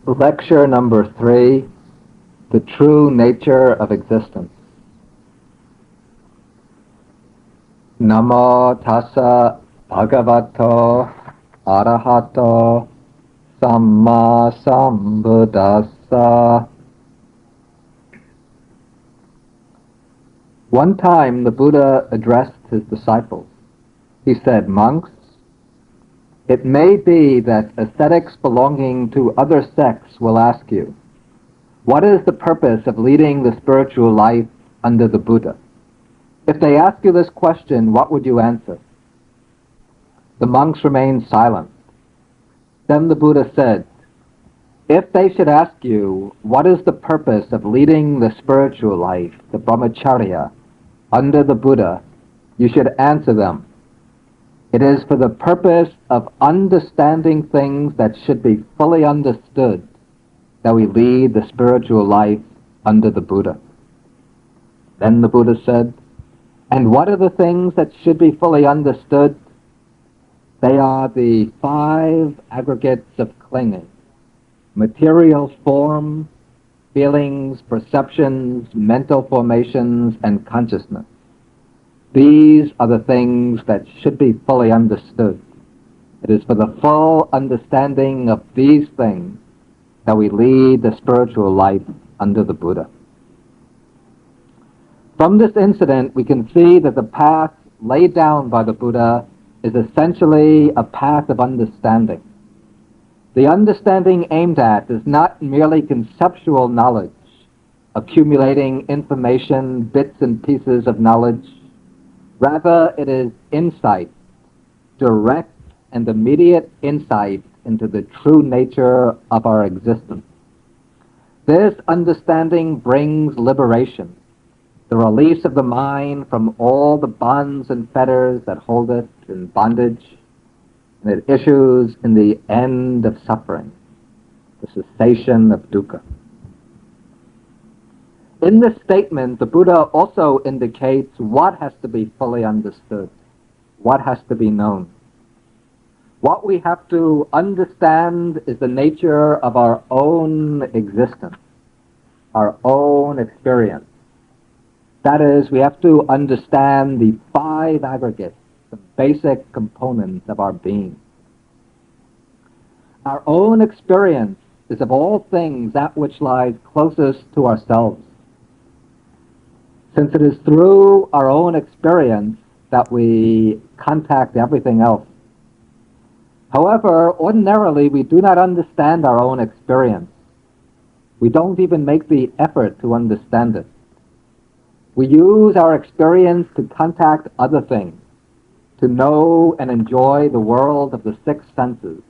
Lecture number 3, The True Nature of Existence. Namo tassa bhagavato arahato samma sambuddhassa. One time the Buddha addressed his disciples. He said, "Monks, it may be that ascetics belonging to other sects will ask you, what is the purpose of leading the spiritual life under the Buddha? If they ask you this question, what would you answer?" The monks remained silent. Then the Buddha said, "If they should ask you, what is the purpose of leading the spiritual life, the brahmacharya, under the Buddha, you should answer them, it is for the purpose of understanding things that should be fully understood that we lead the spiritual life under the Buddha." Then the Buddha said, "And what are the things that should be fully understood? They are the 5 aggregates of clinging: material form, feelings, perceptions, mental formations, and consciousness. These are the things that should be fully understood. It is for the full understanding of these things that we lead the spiritual life under the Buddha." From this incident, we can see that the path laid down by the Buddha is essentially a path of understanding. The understanding aimed at is not merely conceptual knowledge, accumulating information, bits and pieces of knowledge. Rather, it is insight, direct and immediate insight into the true nature of our existence. This understanding brings liberation, the release of the mind from all the bonds and fetters that hold it in bondage, and it issues in the end of suffering, the cessation of dukkha. In this statement, the Buddha also indicates what has to be fully understood, what has to be known. What we have to understand is the nature of our own existence, our own experience. That is, we have to understand the 5 aggregates, the basic components of our being. Our own experience is of all things that which lies closest to ourselves. Since it is through our own experience that we contact everything else. However, ordinarily we do not understand our own experience. We don't even make the effort to understand it. We use our experience to contact other things, to know and enjoy the world of the 6 senses,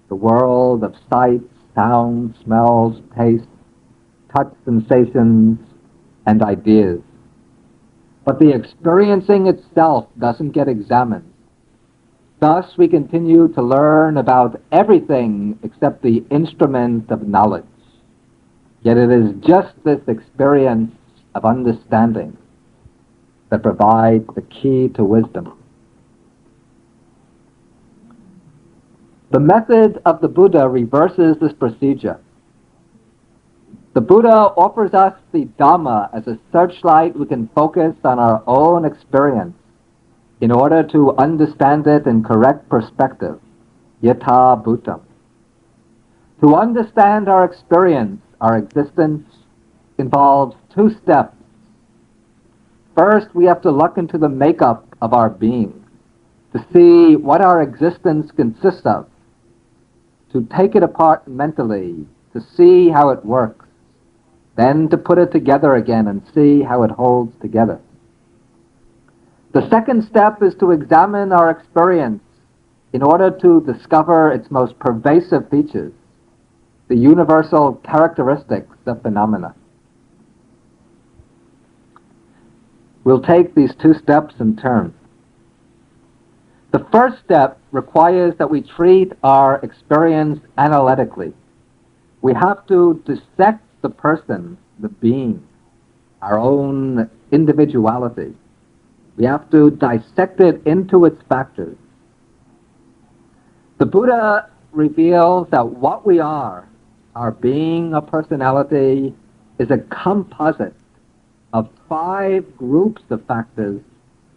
the world of sight, sound, smells, taste, touch sensations, and ideas. But the experiencing itself doesn't get examined. Thus, we continue to learn about everything except the instrument of knowledge. Yet it is just this experience of understanding that provides the key to wisdom. The method of the Buddha reverses this procedure. The Buddha offers us the Dhamma as a searchlight we can focus on our own experience in order to understand it in correct perspective, yatha bhutam. To understand our experience, our existence, involves 2 steps. First, we have to look into the makeup of our being, to see what our existence consists of, to take it apart mentally, to see how it works, then to put it together again and see how it holds together. The second step is to examine our experience in order to discover its most pervasive features, the universal characteristics of phenomena. We'll take these 2 steps in turn. The first step requires that we treat our experience analytically. We have to dissect the person, the being, our own individuality. We have to dissect it into its factors. The Buddha reveals that what we are our being or personality, is a composite of 5 groups of factors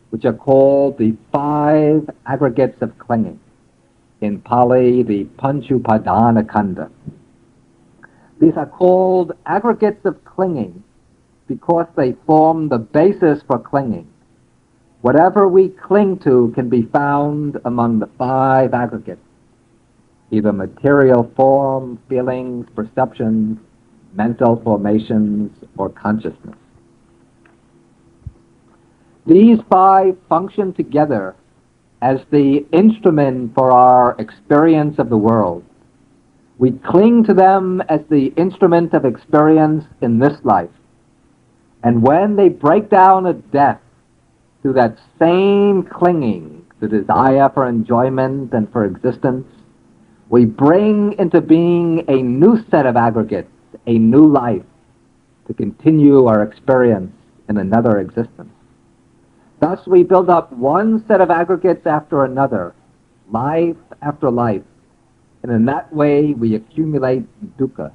which are called the 5 aggregates of clinging. In Pali, the Panchupadana Khandha. These are called aggregates of clinging because they form the basis for clinging. Whatever we cling to can be found among the 5 aggregates, either material form, feelings, perceptions, mental formations, or consciousness. These 5 function together as the instrument for our experience of the world. We cling to them as the instrument of experience in this life. And when they break down at death, through that same clinging, the desire for enjoyment and for existence, we bring into being a new set of aggregates, a new life, to continue our experience in another existence. Thus we build up one set of aggregates after another, life after life, and in that way we accumulate dukkha,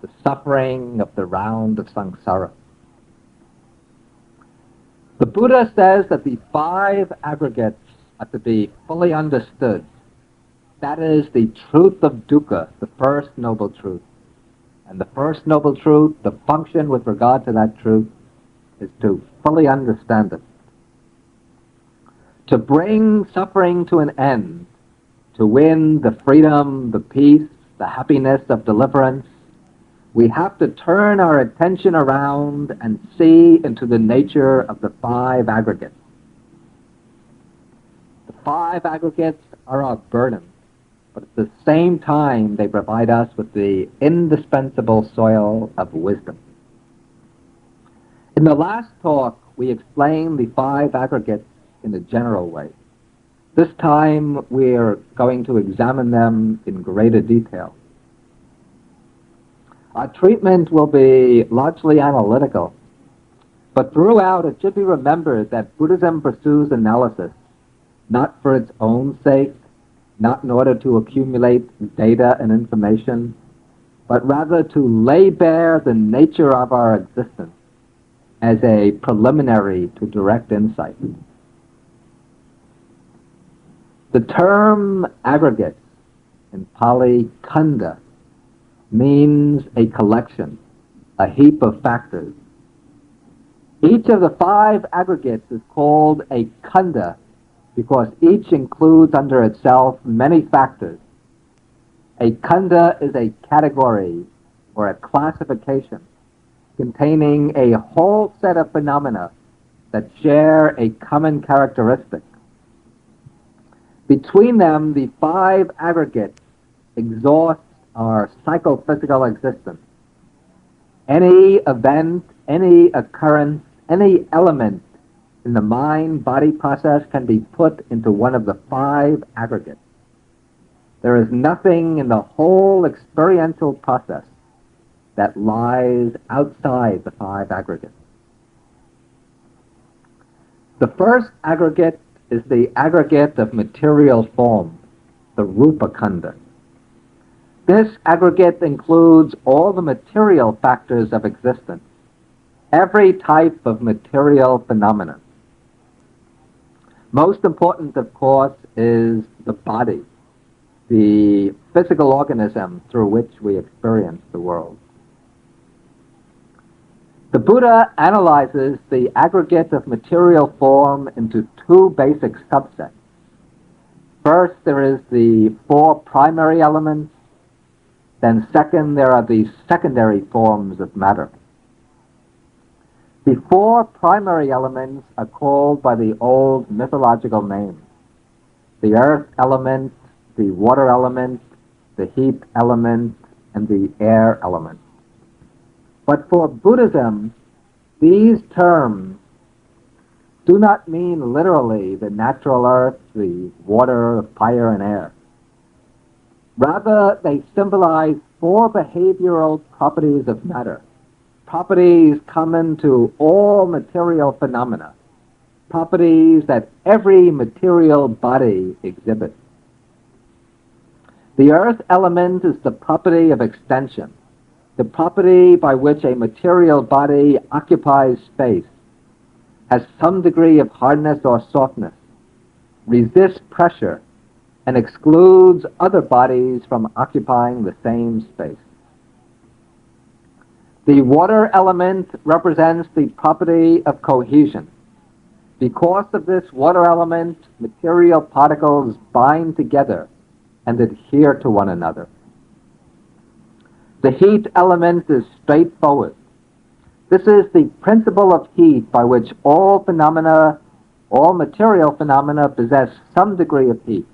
the suffering of the round of samsara. The Buddha says that the 5 aggregates are to be fully understood. That is the truth of dukkha, the first noble truth. And the first noble truth, the function with regard to that truth, is to fully understand it. To bring suffering to an end, to win the freedom, the peace, the happiness of deliverance, we have to turn our attention around and see into the nature of the 5 aggregates. The 5 aggregates are our burden, but at the same time they provide us with the indispensable soil of wisdom. In the last talk, we explained the 5 aggregates in a general way. This time we're going to examine them in greater detail. Our treatment will be largely analytical, but throughout it should be remembered that Buddhism pursues analysis, not for its own sake, not in order to accumulate data and information, but rather to lay bare the nature of our existence as a preliminary to direct insight. The term aggregate, in Pali khandha, means a collection, a heap of factors. Each of the 5 aggregates is called a khandha because each includes under itself many factors. A khandha is a category or a classification containing a whole set of phenomena that share a common characteristic. Between them, the 5 aggregates exhaust our psychophysical existence. Any event, any occurrence, any element in the mind-body process can be put into one of the 5 aggregates. There is nothing in the whole experiential process that lies outside the 5 aggregates. The first aggregate is the aggregate of material form, the rupa khandha. This aggregate includes all the material factors of existence, every type of material phenomenon. Most important, of course, is the body, the physical organism through which we experience the world. The Buddha analyzes the aggregate of material form into 2 basic subsets. First, there is the 4 primary elements. Then second, there are the secondary forms of matter. The 4 primary elements are called by the old mythological names: the earth element, the water element, the heat element, and the air element. But for Buddhism, these terms do not mean literally the natural earth, the water, fire, and air. Rather, they symbolize 4 behavioral properties of matter, properties common to all material phenomena, properties that every material body exhibits. The earth element is the property of extension. The property by which a material body occupies space has some degree of hardness or softness, resists pressure, and excludes other bodies from occupying the same space. The water element represents the property of cohesion. Because of this water element, material particles bind together and adhere to one another. The heat element is straightforward. This is the principle of heat by which all material phenomena possess some degree of heat.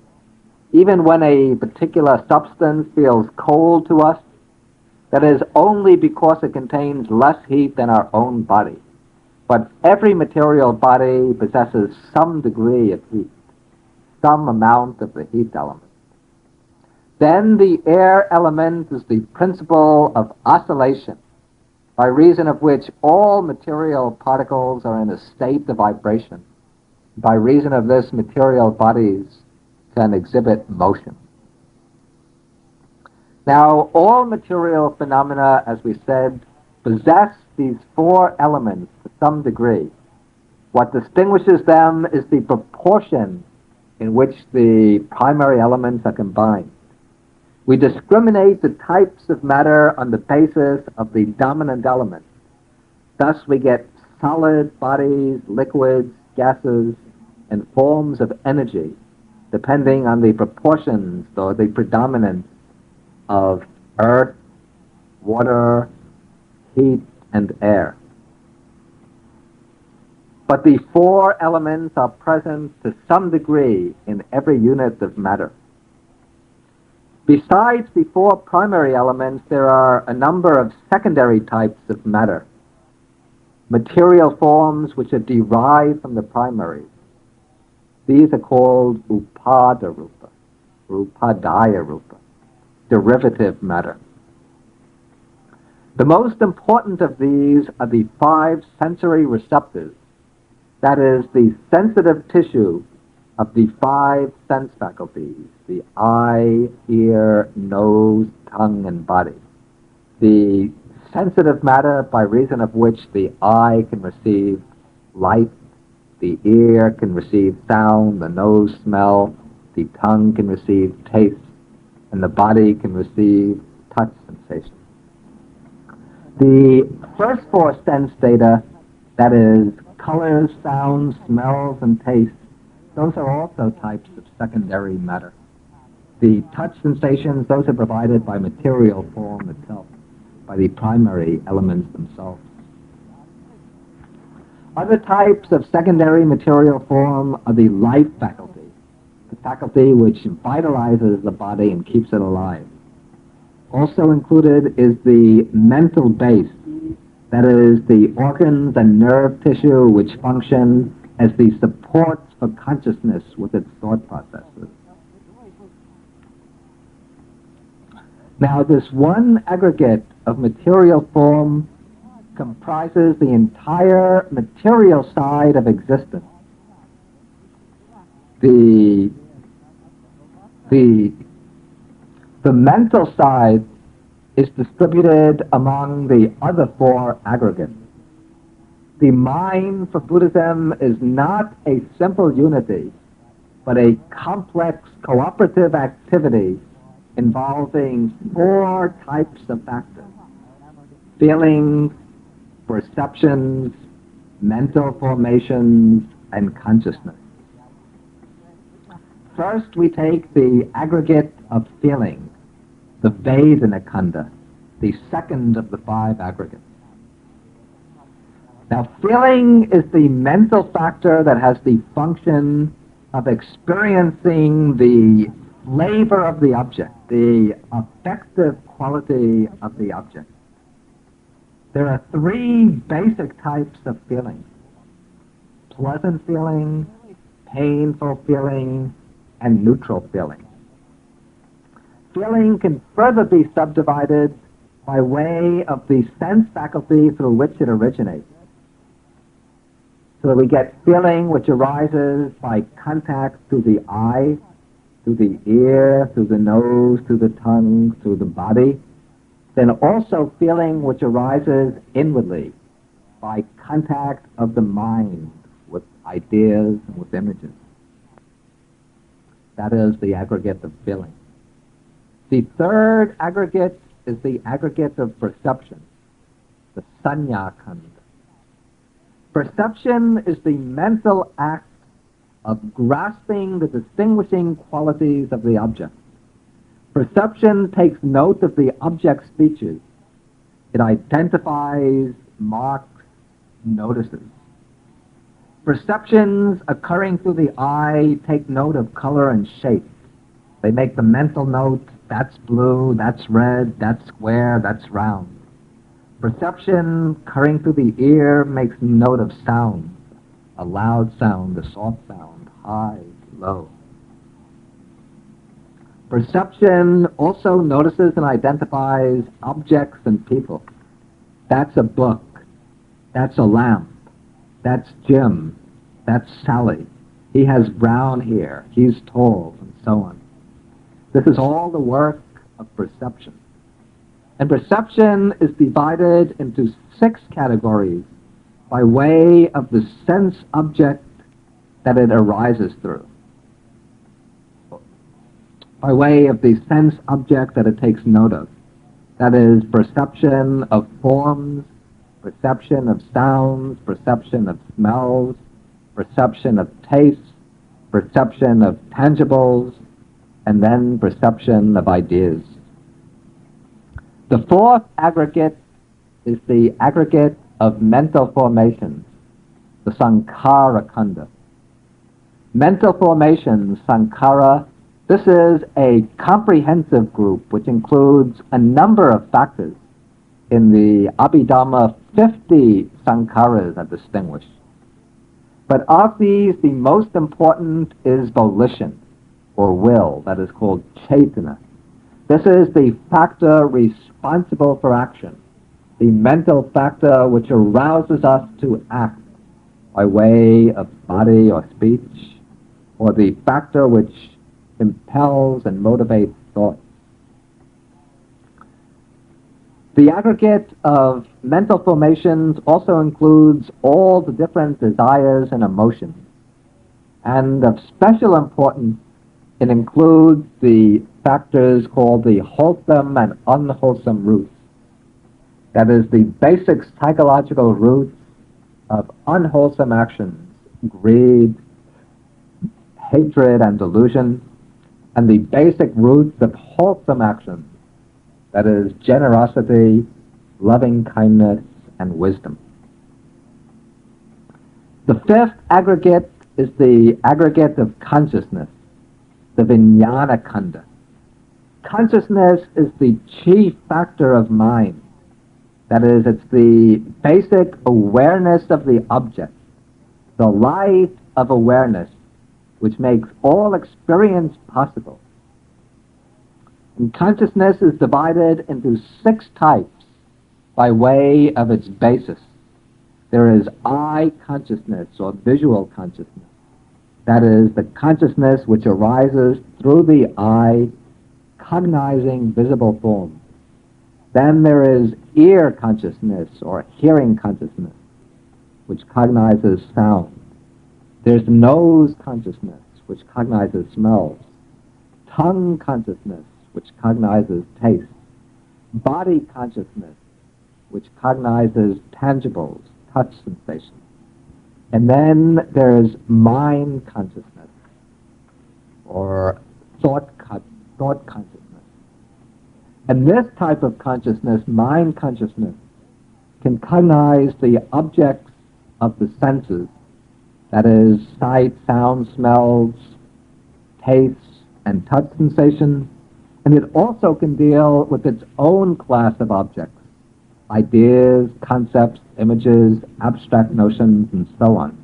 Even when a particular substance feels cold to us, that is only because it contains less heat than our own body. But every material body possesses some degree of heat, some amount of the heat element. Then the air element is the principle of oscillation, by reason of which all material particles are in a state of vibration. By reason of this, material bodies can exhibit motion. Now, all material phenomena, as we said, possess these four elements to some degree. What distinguishes them is the proportion in which the primary elements are combined. We discriminate the types of matter on the basis of the dominant element. Thus we get solid bodies, liquids, gases, and forms of energy, depending on the proportions or the predominance of earth, water, heat, and air. But the four elements are present to some degree in every unit of matter. Besides the four primary elements, there are a number of secondary types of matter, material forms which are derived from the primaries. These are called upadaya rupa, derivative matter. The most important of these are the five sensory receptors, that is, the sensitive tissue of the five sense faculties, the eye, ear, nose, tongue, and body. The sensitive matter by reason of which the eye can receive light, the ear can receive sound, the nose smell, the tongue can receive taste, and the body can receive touch sensation. The first four sense data, that is, colors, sounds, smells, and tastes, those are also types of secondary matter. The touch sensations, those are provided by material form itself, by the primary elements themselves. Other types of secondary material form are the life faculty, the faculty which vitalizes the body and keeps it alive. Also included is the mental base, that is, the organs and nerve tissue which function as the supports for consciousness with its thought processes. Now, this one aggregate of material form comprises the entire material side of existence. The mental side is distributed among the other four aggregates. The mind for Buddhism is not a simple unity, but a complex cooperative activity involving four types of factors: feelings, perceptions, mental formations, and consciousness. First, we take the aggregate of feeling, the Vedana Khandha, the second of the five aggregates. Now, feeling is the mental factor that has the function of experiencing the flavor of the object, the affective quality of the object. There are three basic types of feeling: pleasant feeling, painful feeling, and neutral feeling. Feeling can further be subdivided by way of the sense faculty through which it originates. So that we get feeling which arises by contact through the eye, through the ear, through the nose, through the tongue, through the body. Then also feeling which arises inwardly by contact of the mind with ideas and with images. That is the aggregate of feeling. The third aggregate is the aggregate of perception, the sanya kanda. Perception is the mental act of grasping the distinguishing qualities of the object. Perception takes note of the object's features. It identifies, marks, notices. Perceptions occurring through the eye take note of color and shape. They make the mental note, that's blue, that's red, that's square, that's round. Perception occurring through the ear makes note of sound, a loud sound, a soft sound, high, low. Perception also notices and identifies objects and people. That's a book, that's a lamp, that's Jim, that's Sally. He has brown hair, he's tall, and so on. This is all the work of perception. And perception is divided into 6 categories by way of the sense object that it arises through. By way of the sense object that it takes note of. That is perception of forms, perception of sounds, perception of smells, perception of tastes, perception of tangibles, and then perception of ideas. The fourth aggregate is the aggregate of mental formations, the sankhara kanda. Mental formations, sankhara, this is a comprehensive group which includes a number of factors. In the Abhidhamma, 50 sankharas are distinguished. But of these, the most important is volition, or will, that is called cetana. This is the factor responsible for action, the mental factor which arouses us to act by way of body or speech, or the factor which impels and motivates thought. The aggregate of mental formations also includes all the different desires and emotions. And of special importance, it includes the factors called the wholesome and unwholesome roots. That is the basic psychological roots of unwholesome actions, greed, hatred, and delusion, and the basic roots of wholesome actions, that is generosity, loving kindness, and wisdom. The fifth aggregate is the aggregate of consciousness, the vijnana kanda. Consciousness is the chief factor of mind. That is, it's the basic awareness of the object, the light of awareness, which makes all experience possible. And consciousness is divided into 6 types by way of its basis. There is eye consciousness, or visual consciousness. That is the consciousness which arises through the eye, cognizing visible forms. Then there is ear consciousness, or hearing consciousness, which cognizes sound. There's nose consciousness, which cognizes smells. Tongue consciousness, which cognizes taste. Body consciousness, which cognizes tangibles, touch sensations. And then there's mind consciousness, or thought consciousness. And this type of consciousness, mind consciousness, can cognize the objects of the senses, that is, sight, sound, smells, tastes, and touch sensations, and it also can deal with its own class of objects, ideas, concepts, images, abstract notions, and so on.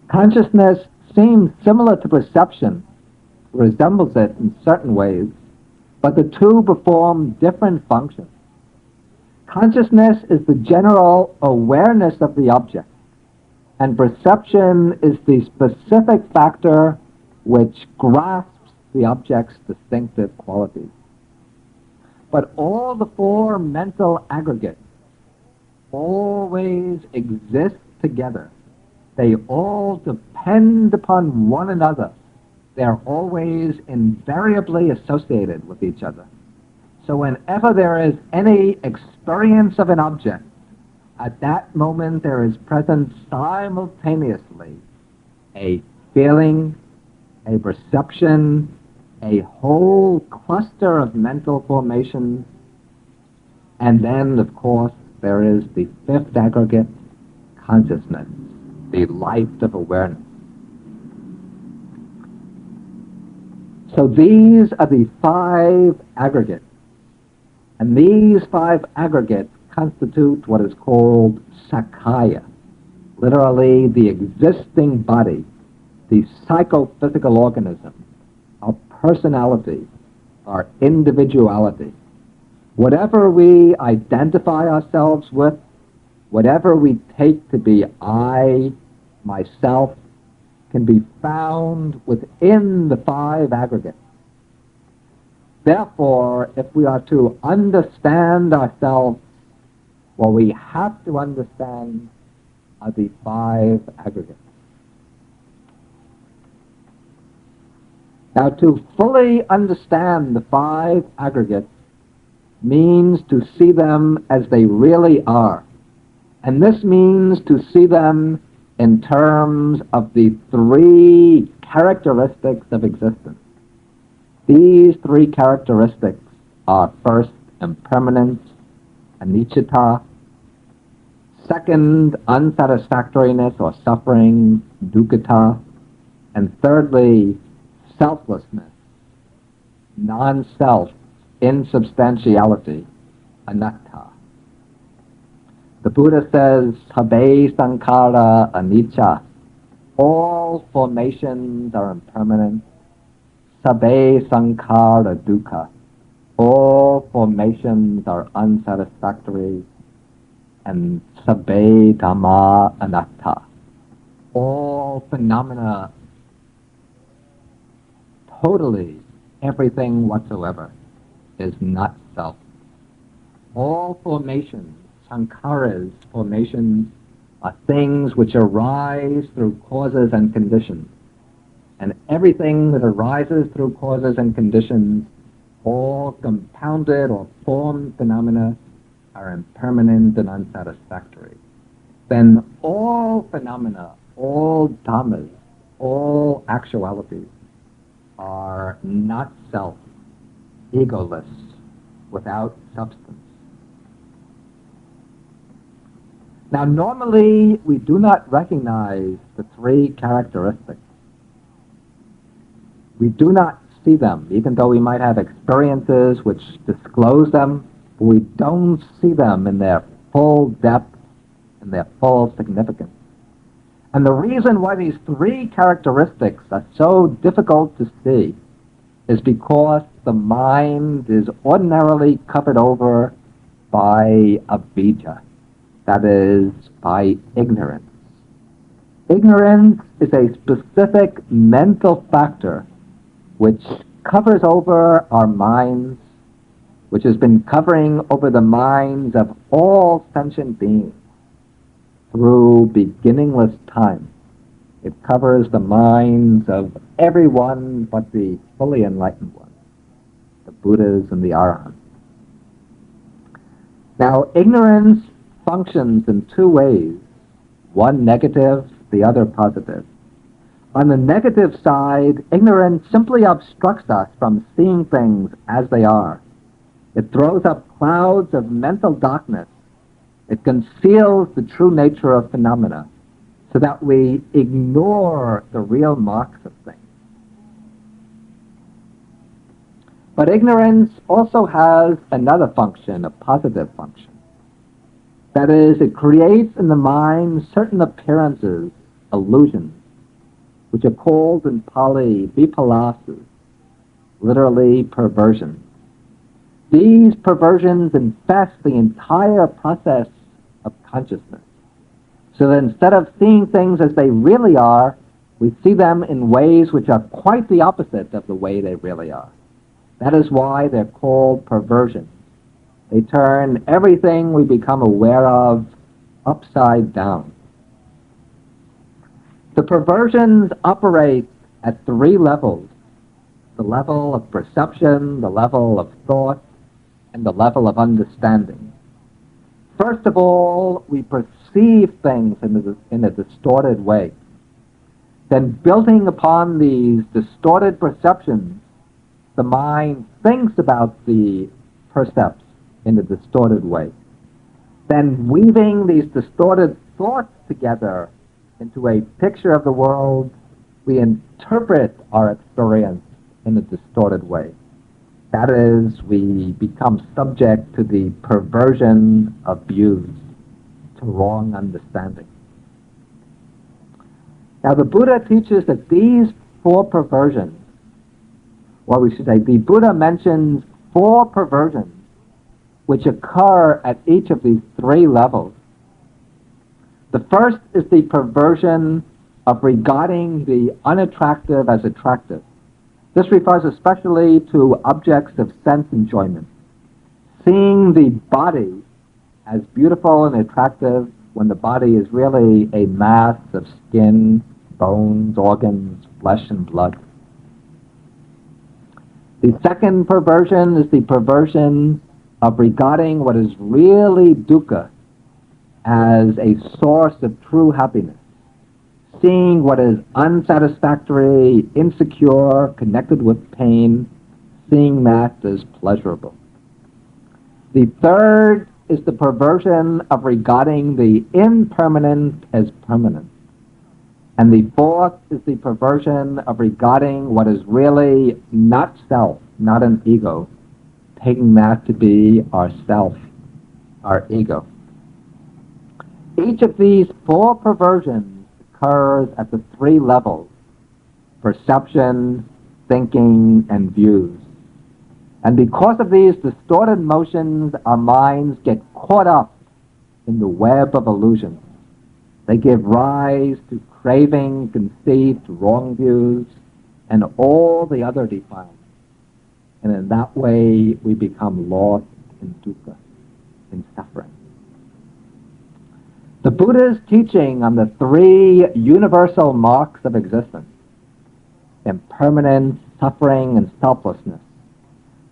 Consciousness seems similar to perception, resembles it in certain ways, but the two perform different functions. Consciousness is the general awareness of the object, and perception is the specific factor which grasps the object's distinctive qualities. But all the four mental aggregates always exist together. They all depend upon one another. They're always invariably associated with each other. So whenever there is any experience of an object, at that moment there is present simultaneously a feeling, a perception, a whole cluster of mental formations, and then, of course, there is the fifth aggregate, consciousness, the light of awareness. So these are the five aggregates, and these five aggregates constitute what is called Sakaya, literally the existing body, the psychophysical organism, our personality, our individuality. Whatever we identify ourselves with, whatever we take to be I, myself, can be found within the five aggregates. Therefore, if we are to understand ourselves, what we have to understand are the five aggregates. Now, to fully understand the five aggregates means to see them as they really are. And this means to see them in terms of the three characteristics of existence. These three characteristics are first, impermanence, anicca; second, unsatisfactoriness or suffering, dukkha; and thirdly, selflessness, non-self, insubstantiality, anatta. The Buddha says, Sabbe sankhara anicca. All formations are impermanent. Sabbe sankhara dukkha. All formations are unsatisfactory. And sabbe dhamma anatta. All phenomena, totally everything whatsoever, is not self. All formations, sankharas, formations, are things which arise through causes and conditions. And everything that arises through causes and conditions, all compounded or formed phenomena, are impermanent and unsatisfactory. Then all phenomena, all dhammas, all actualities are not self, egoless, without substance. Now, normally we do not recognize the three characteristics. We do not see them, even though we might have experiences which disclose them, but we don't see them in their full depth and their full significance. And the reason why these three characteristics are so difficult to see is because the mind is ordinarily covered over by avijja, that is, by ignorance. Ignorance is a specific mental factor which covers over our minds, which has been covering over the minds of all sentient beings through beginningless time. It covers the minds of everyone but the fully enlightened ones, the Buddhas and the Arahants. Now, ignorance functions in two ways, one negative, the other positive. On the negative side, ignorance simply obstructs us from seeing things as they are. It throws up clouds of mental darkness. It conceals the true nature of phenomena so that we ignore the real marks of things. But ignorance also has another function, a positive function. That is, it creates in the mind certain appearances, illusions, which are called in Pali vipalasas, literally perversions. These perversions infest the entire process of consciousness. So that instead of seeing things as they really are, we see them in ways which are quite the opposite of the way they really are. That is why they're called perversions. They turn everything we become aware of upside down. The perversions operate at three levels: the level of perception, the level of thought, and the level of understanding. First of all, we perceive things in a distorted way. Then, building upon these distorted perceptions, the mind thinks about the percepts in a distorted way. Then, weaving these distorted thoughts together into a picture of the world, we interpret our experience in a distorted way. That is, we become subject to the perversion of views, to wrong understanding. Now, the Buddha teaches that these four perversions, or we should say, the Buddha mentions four perversions which occur at each of these three levels. The first is the perversion of regarding the unattractive as attractive. This refers especially to objects of sense enjoyment. Seeing the body as beautiful and attractive when the body is really a mass of skin, bones, organs, flesh, and blood. The second perversion is the perversion of regarding what is really dukkha as a source of true happiness. Seeing what is unsatisfactory, insecure, connected with pain, seeing that as pleasurable. The third is the perversion of regarding the impermanent as permanent. And the fourth is the perversion of regarding what is really not self, not an ego, taking that to be our self, our ego. Each of these four perversions occurs at the three levels: perception, thinking, and views. And because of these distorted motions, our minds get caught up in the web of illusion. They give rise to craving, conceit, wrong views, and all the other defilements. And in that way, we become lost in dukkha, in suffering. The Buddha's teaching on the three universal marks of existence, impermanence, suffering, and selflessness,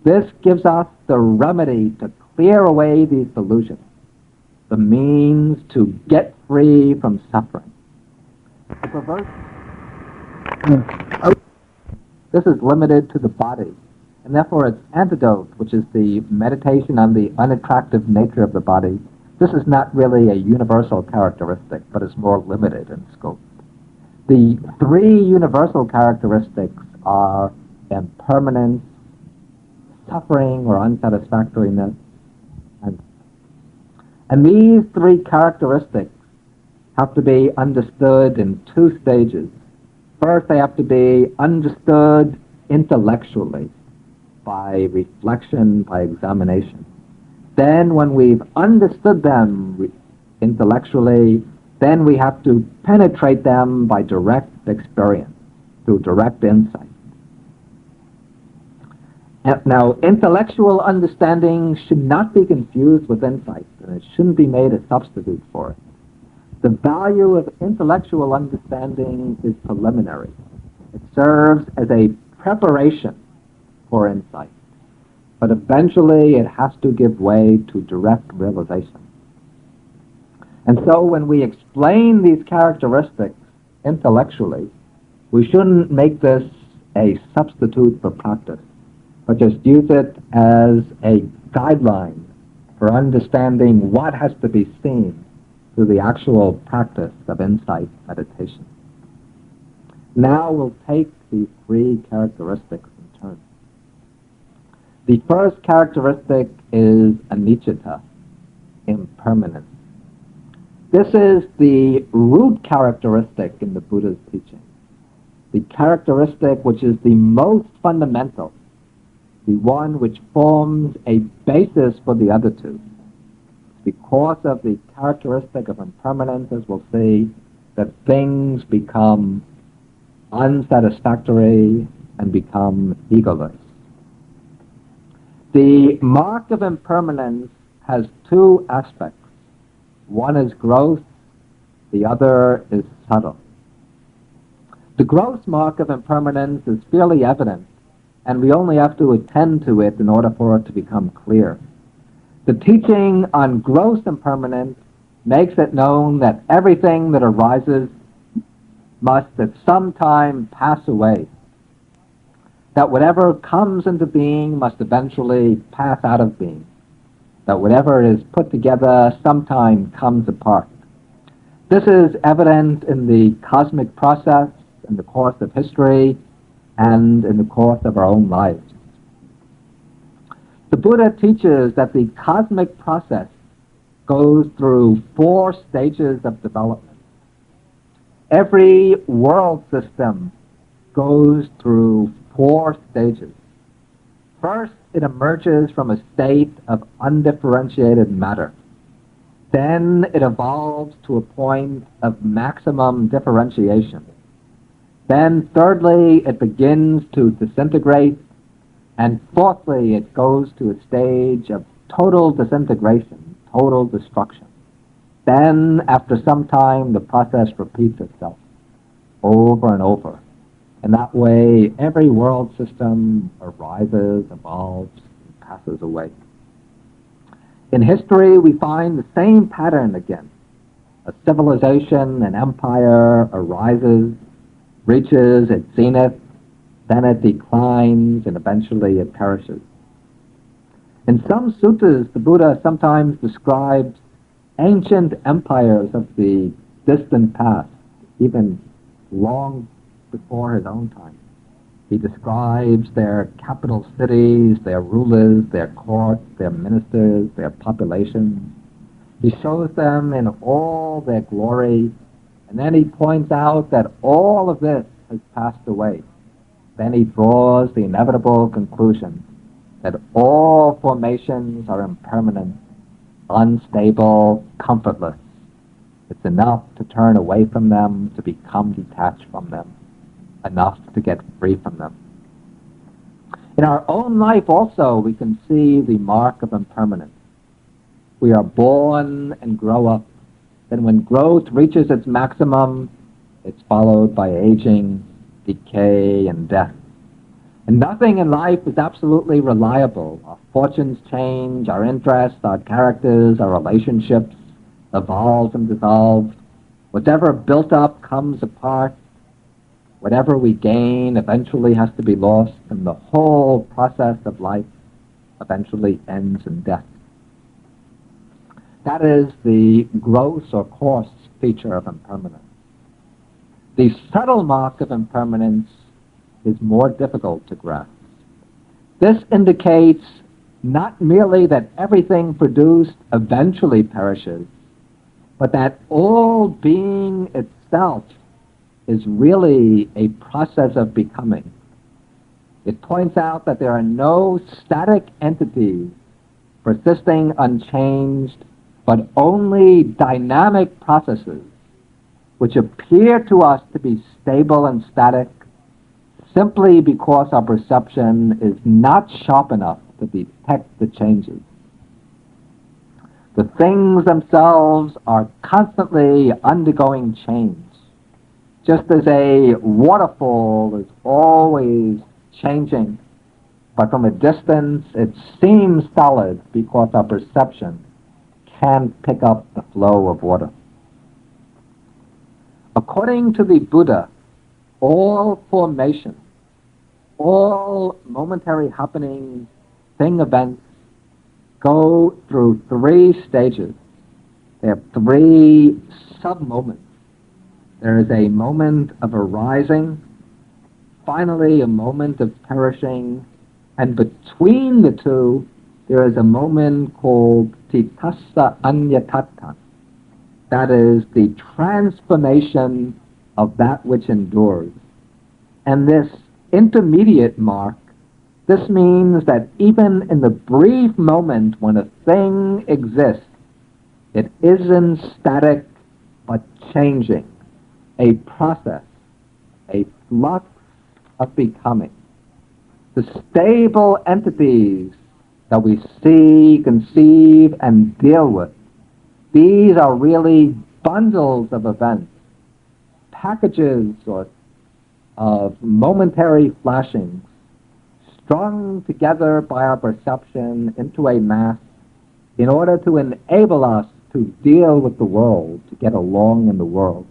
this gives us the remedy to clear away these delusions, the means to get free from suffering. The this is limited to the body, and therefore its antidote, which is the meditation on the unattractive nature of the body, this is not really a universal characteristic, but is more limited in scope. The three universal characteristics are impermanence, suffering or unsatisfactoriness, and these three characteristics have to be understood in two stages. First, they have to be understood intellectually, by reflection, by examination. Then when we've understood them intellectually, then we have to penetrate them by direct experience, through direct insight. Now, intellectual understanding should not be confused with insight, and it shouldn't be made a substitute for it. The value of intellectual understanding is preliminary. It serves as a preparation for insight. But eventually it has to give way to direct realization. And so when we explain these characteristics intellectually, we shouldn't make this a substitute for practice, but just use it as a guideline for understanding what has to be seen through the actual practice of insight meditation. Now we'll take these three characteristics in turn. The first characteristic is anicca, impermanence. This is the root characteristic in the Buddha's teaching, the characteristic which is the most fundamental, the one which forms a basis for the other two. Because of the characteristic of impermanence, as we'll see, that things become unsatisfactory and become egoless. The mark of impermanence has two aspects. One is growth, the other is subtle. The gross mark of impermanence is fairly evident, and we only have to attend to it in order for it to become clear. The teaching on gross impermanence makes it known that everything that arises must at some time pass away, that whatever comes into being must eventually pass out of being, that whatever is put together sometime comes apart. This is evident in the cosmic process, in the course of history, and in the course of our own lives. The Buddha teaches that the cosmic process goes through 4 stages of development. Every world system goes through 4 stages. First, it emerges from a state of undifferentiated matter. Then it evolves to a point of maximum differentiation. Then, thirdly, it begins to disintegrate. And fourthly, it goes to a stage of total disintegration, total destruction. Then, after some time, the process repeats itself over and over. And that way, every world system arises, evolves, and passes away. In history, we find the same pattern again. A civilization, an empire arises, reaches its zenith, then it declines, and eventually it perishes. In some suttas, the Buddha sometimes describes ancient empires of the distant past, even long before his own time. He describes their capital cities, their rulers, their courts, their ministers, their populations. He shows them in all their glory, and then he points out that all of this has passed away. Then he draws the inevitable conclusion that all formations are impermanent, unstable, comfortless. It's enough to turn away from them, to become detached from them, enough to get free from them. In our own life also, we can see the mark of impermanence. We are born and grow up. Then when growth reaches its maximum, it's followed by aging, decay, and death. And nothing in life is absolutely reliable. Our fortunes change, our interests, our characters, our relationships evolve and dissolve. Whatever built up comes apart. Whatever we gain eventually has to be lost, and the whole process of life eventually ends in death. That is the gross or coarse feature of impermanence. The subtle mark of impermanence is more difficult to grasp. This indicates not merely that everything produced eventually perishes, but that all being itself is really a process of becoming. It points out that there are no static entities persisting unchanged, but only dynamic processes which appear to us to be stable and static simply because our perception is not sharp enough to detect the changes. The things themselves are constantly undergoing change, just as a waterfall is always changing, but from a distance it seems solid because our perception can't pick up the flow of water. According to the Buddha, all formation, all momentary happenings, thing events, go through 3 stages. They have 3 sub-moments. There is a moment of arising, finally a moment of perishing, and between the two, there is a moment called titassa anyatatta. That is the transformation of that which endures. And this intermediate mark, this means that even in the brief moment when a thing exists, it isn't static but changing, a process, a flux of becoming. The stable entities that we see, conceive, and deal with, these are really bundles of events, packages or of momentary flashings, strung together by our perception into a mass in order to enable us to deal with the world, to get along in the world.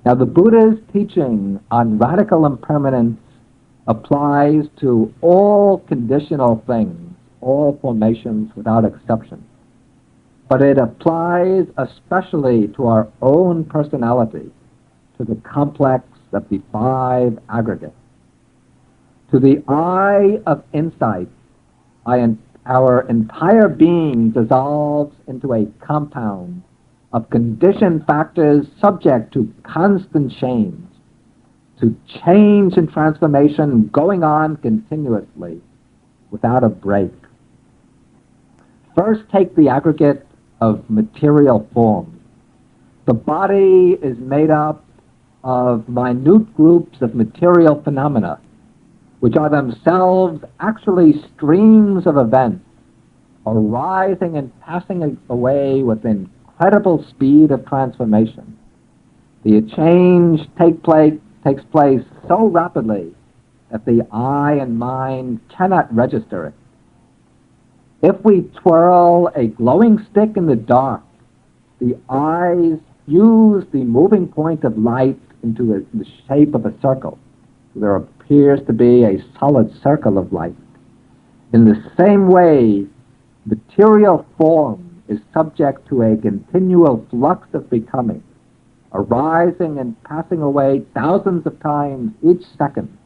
Now, the Buddha's teaching on radical impermanence applies to all conditional things, all formations without exception. But it applies especially to our own personality, to the complex of the five aggregates. To the eye of insight, our entire being dissolves into a compound of conditioned factors subject to constant change, to change and transformation going on continuously without a break. First, take the aggregate of material forms. The body is made up of minute groups of material phenomena, which are themselves actually streams of events, arising and passing away with incredible speed of transformation. The change takes place so rapidly that the eye and mind cannot register it. If we twirl a glowing stick in the dark, the eyes fuse the moving point of light into the shape of a circle. There appears to be a solid circle of light. In the same way, material form is subject to a continual flux of becoming, arising and passing away thousands of times each second.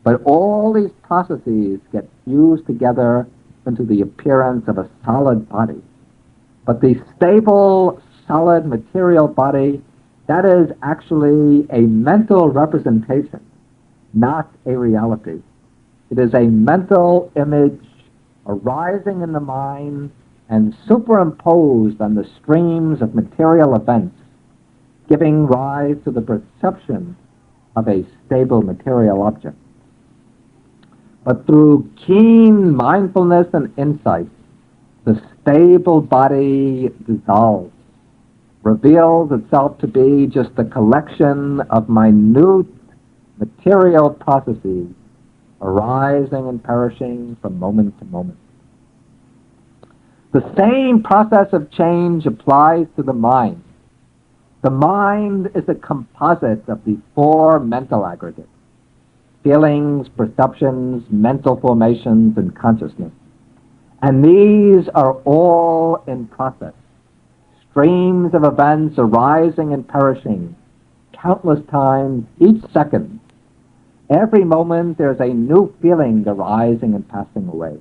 But all these processes get fused together into the appearance of a solid body. But the stable, solid material body, that is actually a mental representation, not a reality. It is a mental image arising in the mind and superimposed on the streams of material events, giving rise to the perception of a stable material object. But through keen mindfulness and insight, the stable body dissolves, reveals itself to be just a collection of minute material processes arising and perishing from moment to moment. The same process of change applies to the mind. The mind is a composite of the four mental aggregates: feelings, perceptions, mental formations, and consciousness. And these are all in process. Streams of events arising and perishing countless times each second. Every moment there's a new feeling arising and passing away.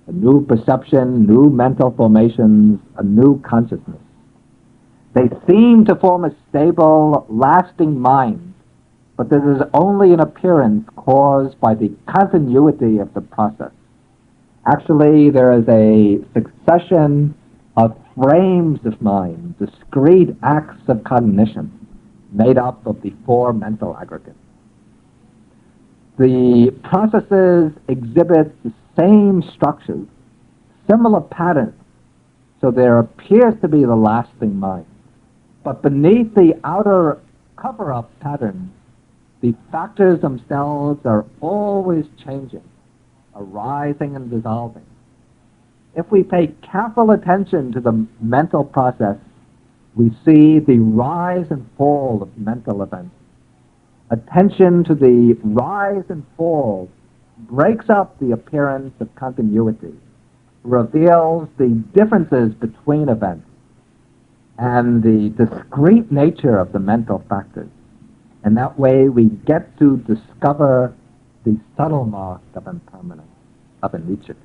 A new perception, new mental formations, a new consciousness. They seem to form a stable, lasting mind, but this is only an appearance caused by the continuity of the process. Actually, there is a succession of frames of mind, discrete acts of cognition, made up of the four mental aggregates. The processes exhibit the same structures, similar patterns, so there appears to be the lasting mind. But beneath the outer cover-up patterns, the factors themselves are always changing, arising and dissolving. If we pay careful attention to the mental process, we see the rise and fall of mental events. Attention to the rise and fall breaks up the appearance of continuity, reveals the differences between events, and the discrete nature of the mental factors. And that way we get to discover the subtle mark of impermanence, of anicca.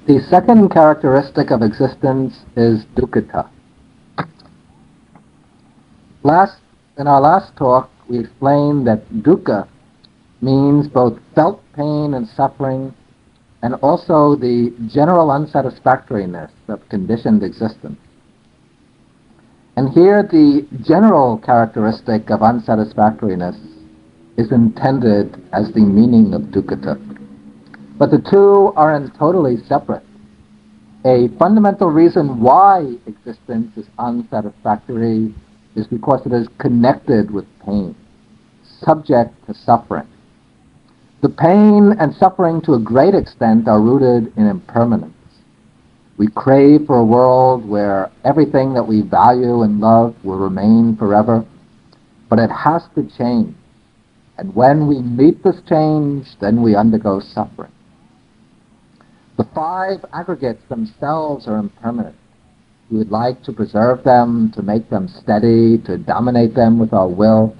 The second characteristic of existence is dukkha. In our last talk, we explained that dukkha means both felt pain and suffering, and also the general unsatisfactoriness of conditioned existence. And here the general characteristic of unsatisfactoriness is intended as the meaning of dukkha. But the two aren't totally separate. A fundamental reason why existence is unsatisfactory is because it is connected with pain, subject to suffering. The pain and suffering to a great extent are rooted in impermanence. We crave for a world where everything that we value and love will remain forever, but it has to change. And when we meet this change, then we undergo suffering. The five aggregates themselves are impermanent. We would like to preserve them, to make them steady, to dominate them with our will,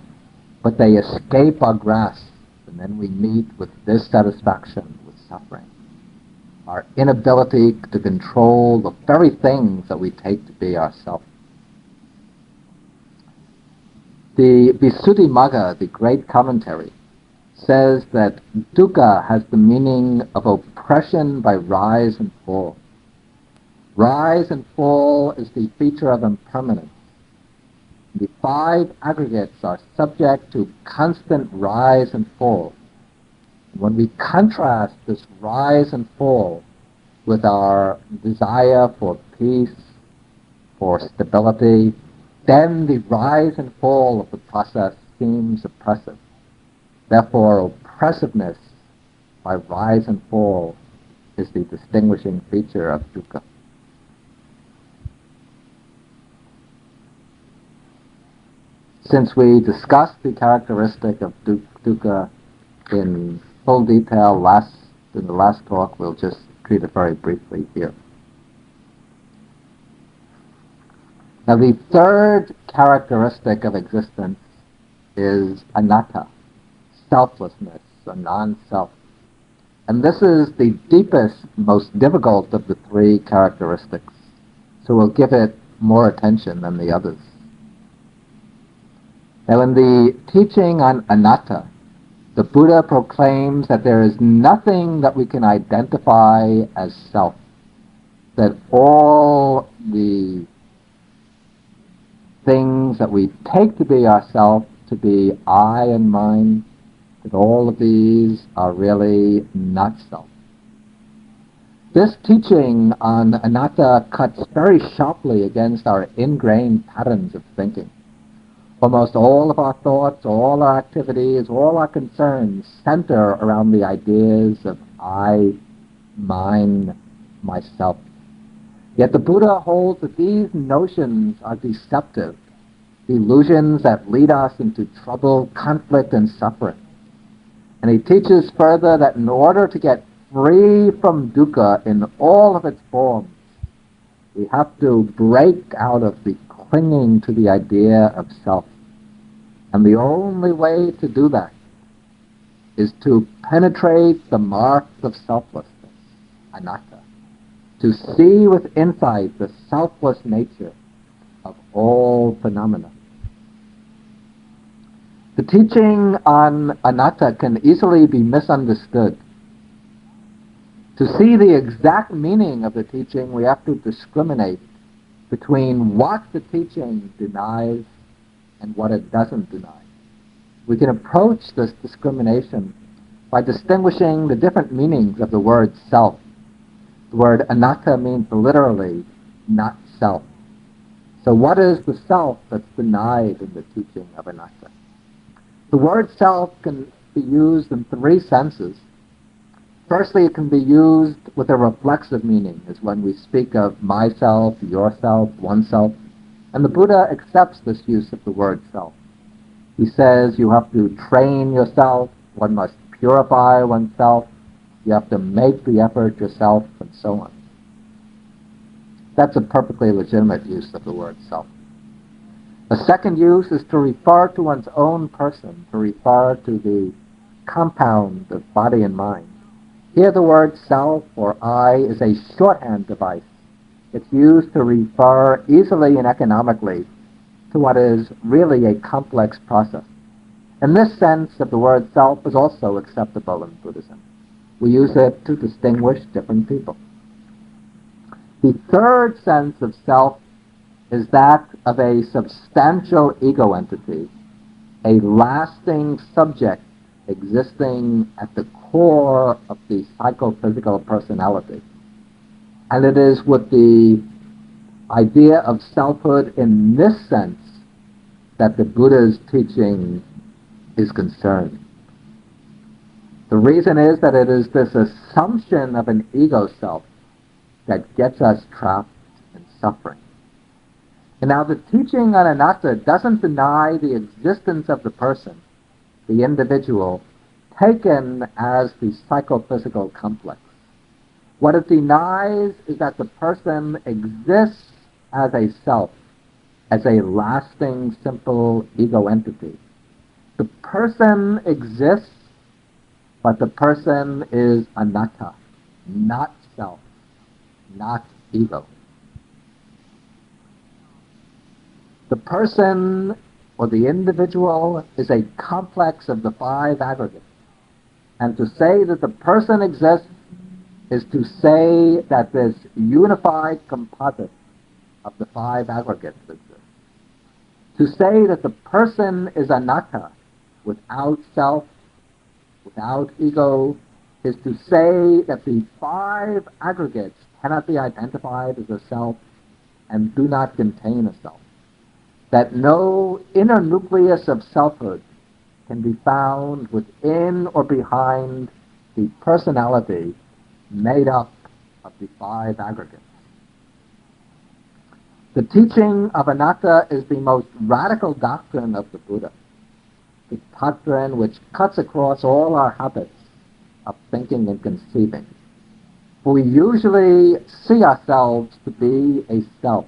but they escape our grasp, and then we meet with dissatisfaction, with suffering. Our inability to control the very things that we take to be ourself. The Visuddhimagga, the great commentary, says that dukkha has the meaning of oppression by rise and fall. Rise and fall is the feature of impermanence. The five aggregates are subject to constant rise and fall. When we contrast this rise and fall with our desire for peace, for stability, then the rise and fall of the process seems oppressive. Therefore, oppressiveness by rise and fall is the distinguishing feature of dukkha. Since we discussed the characteristic of dukkha in full detail in the last talk, we'll just treat it very briefly here. Now, the third characteristic of existence is anatta, selflessness, or non-self. And this is the deepest, most difficult of the three characteristics, so we'll give it more attention than the others. Now, in the teaching on anatta, the Buddha proclaims that there is nothing that we can identify as self, that all the things that we take to be ourself, to be I and mine, that all of these are really not self. This teaching on anatta cuts very sharply against our ingrained patterns of thinking. Almost all of our thoughts, all our activities, all our concerns center around the ideas of I, mine, myself. Yet the Buddha holds that these notions are deceptive, illusions that lead us into trouble, conflict, and suffering. And he teaches further that in order to get free from dukkha in all of its forms, we have to break out of the clinging to the idea of self. And the only way to do that is to penetrate the marks of selflessness, anatta, to see with insight the selfless nature of all phenomena. The teaching on anatta can easily be misunderstood. To see the exact meaning of the teaching, we have to discriminate between what the teaching denies and what it doesn't deny. We can approach this discrimination by distinguishing the different meanings of the word self. The word anatta means literally not self. So what is the self that's denied in the teaching of anatta? The word self can be used in three senses. Firstly, it can be used with a reflexive meaning, as when we speak of myself, yourself, oneself. And the Buddha accepts this use of the word self. He says you have to train yourself, one must purify oneself, you have to make the effort yourself, and so on. That's a perfectly legitimate use of the word self. The second use is to refer to one's own person, to refer to the compound of body and mind. Here the word self or I is a shorthand device. It's used to refer easily and economically to what is really a complex process. And this sense of the word self is also acceptable in Buddhism. We use it to distinguish different people. The third sense of self is that of a substantial ego entity, a lasting subject existing at the core of the psychophysical personality. And it is with the idea of selfhood in this sense that the Buddha's teaching is concerned. The reason is that it is this assumption of an ego self that gets us trapped in suffering. And now the teaching on anatta doesn't deny the existence of the person, the individual, taken as the psychophysical complex. What it denies is that the person exists as a self, as a lasting, simple ego entity. The person exists, but the person is anatta, not self, not ego. The person or the individual is a complex of the five aggregates. And to say that the person exists is to say that this unified composite of the five aggregates exists. To say that the person is anatta, without self, without ego, is to say that the five aggregates cannot be identified as a self and do not contain a self. That no inner nucleus of selfhood can be found within or behind the personality made up of the five aggregates. The teaching of anatta is the most radical doctrine of the Buddha, the doctrine which cuts across all our habits of thinking and conceiving. For we usually see ourselves to be a self.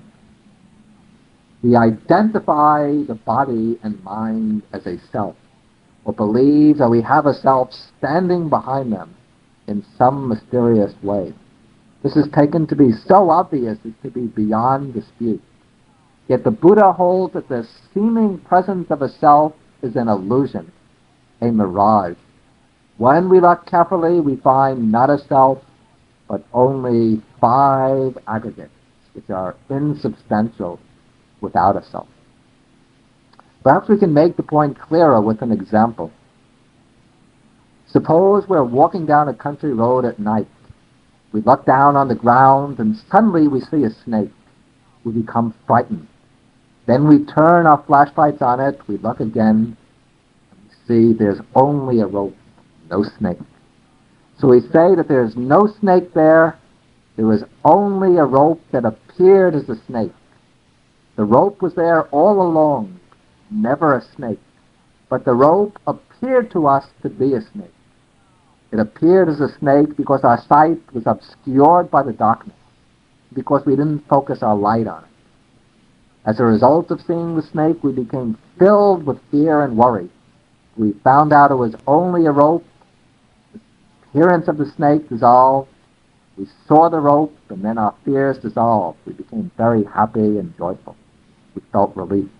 We identify the body and mind as a self, or believe that we have a self standing behind them in some mysterious way. This is taken to be so obvious as to be beyond dispute. Yet the Buddha holds that the seeming presence of a self is an illusion, a mirage. When we look carefully, we find not a self, but only five aggregates, which are insubstantial without a self. Perhaps we can make the point clearer with an example. Suppose we're walking down a country road at night. We look down on the ground and suddenly we see a snake. We become frightened. Then we turn our flashlights on it, we look again, and we see there's only a rope, no snake. So we say that there's no snake there, there was only a rope that appeared as a snake. The rope was there all along, never a snake. But the rope appeared to us to be a snake. It appeared as a snake because our sight was obscured by the darkness, because we didn't focus our light on it. As a result of seeing the snake, we became filled with fear and worry. We found out it was only a rope. The appearance of the snake dissolved. We saw the rope, and then our fears dissolved. We became very happy and joyful. We felt relief.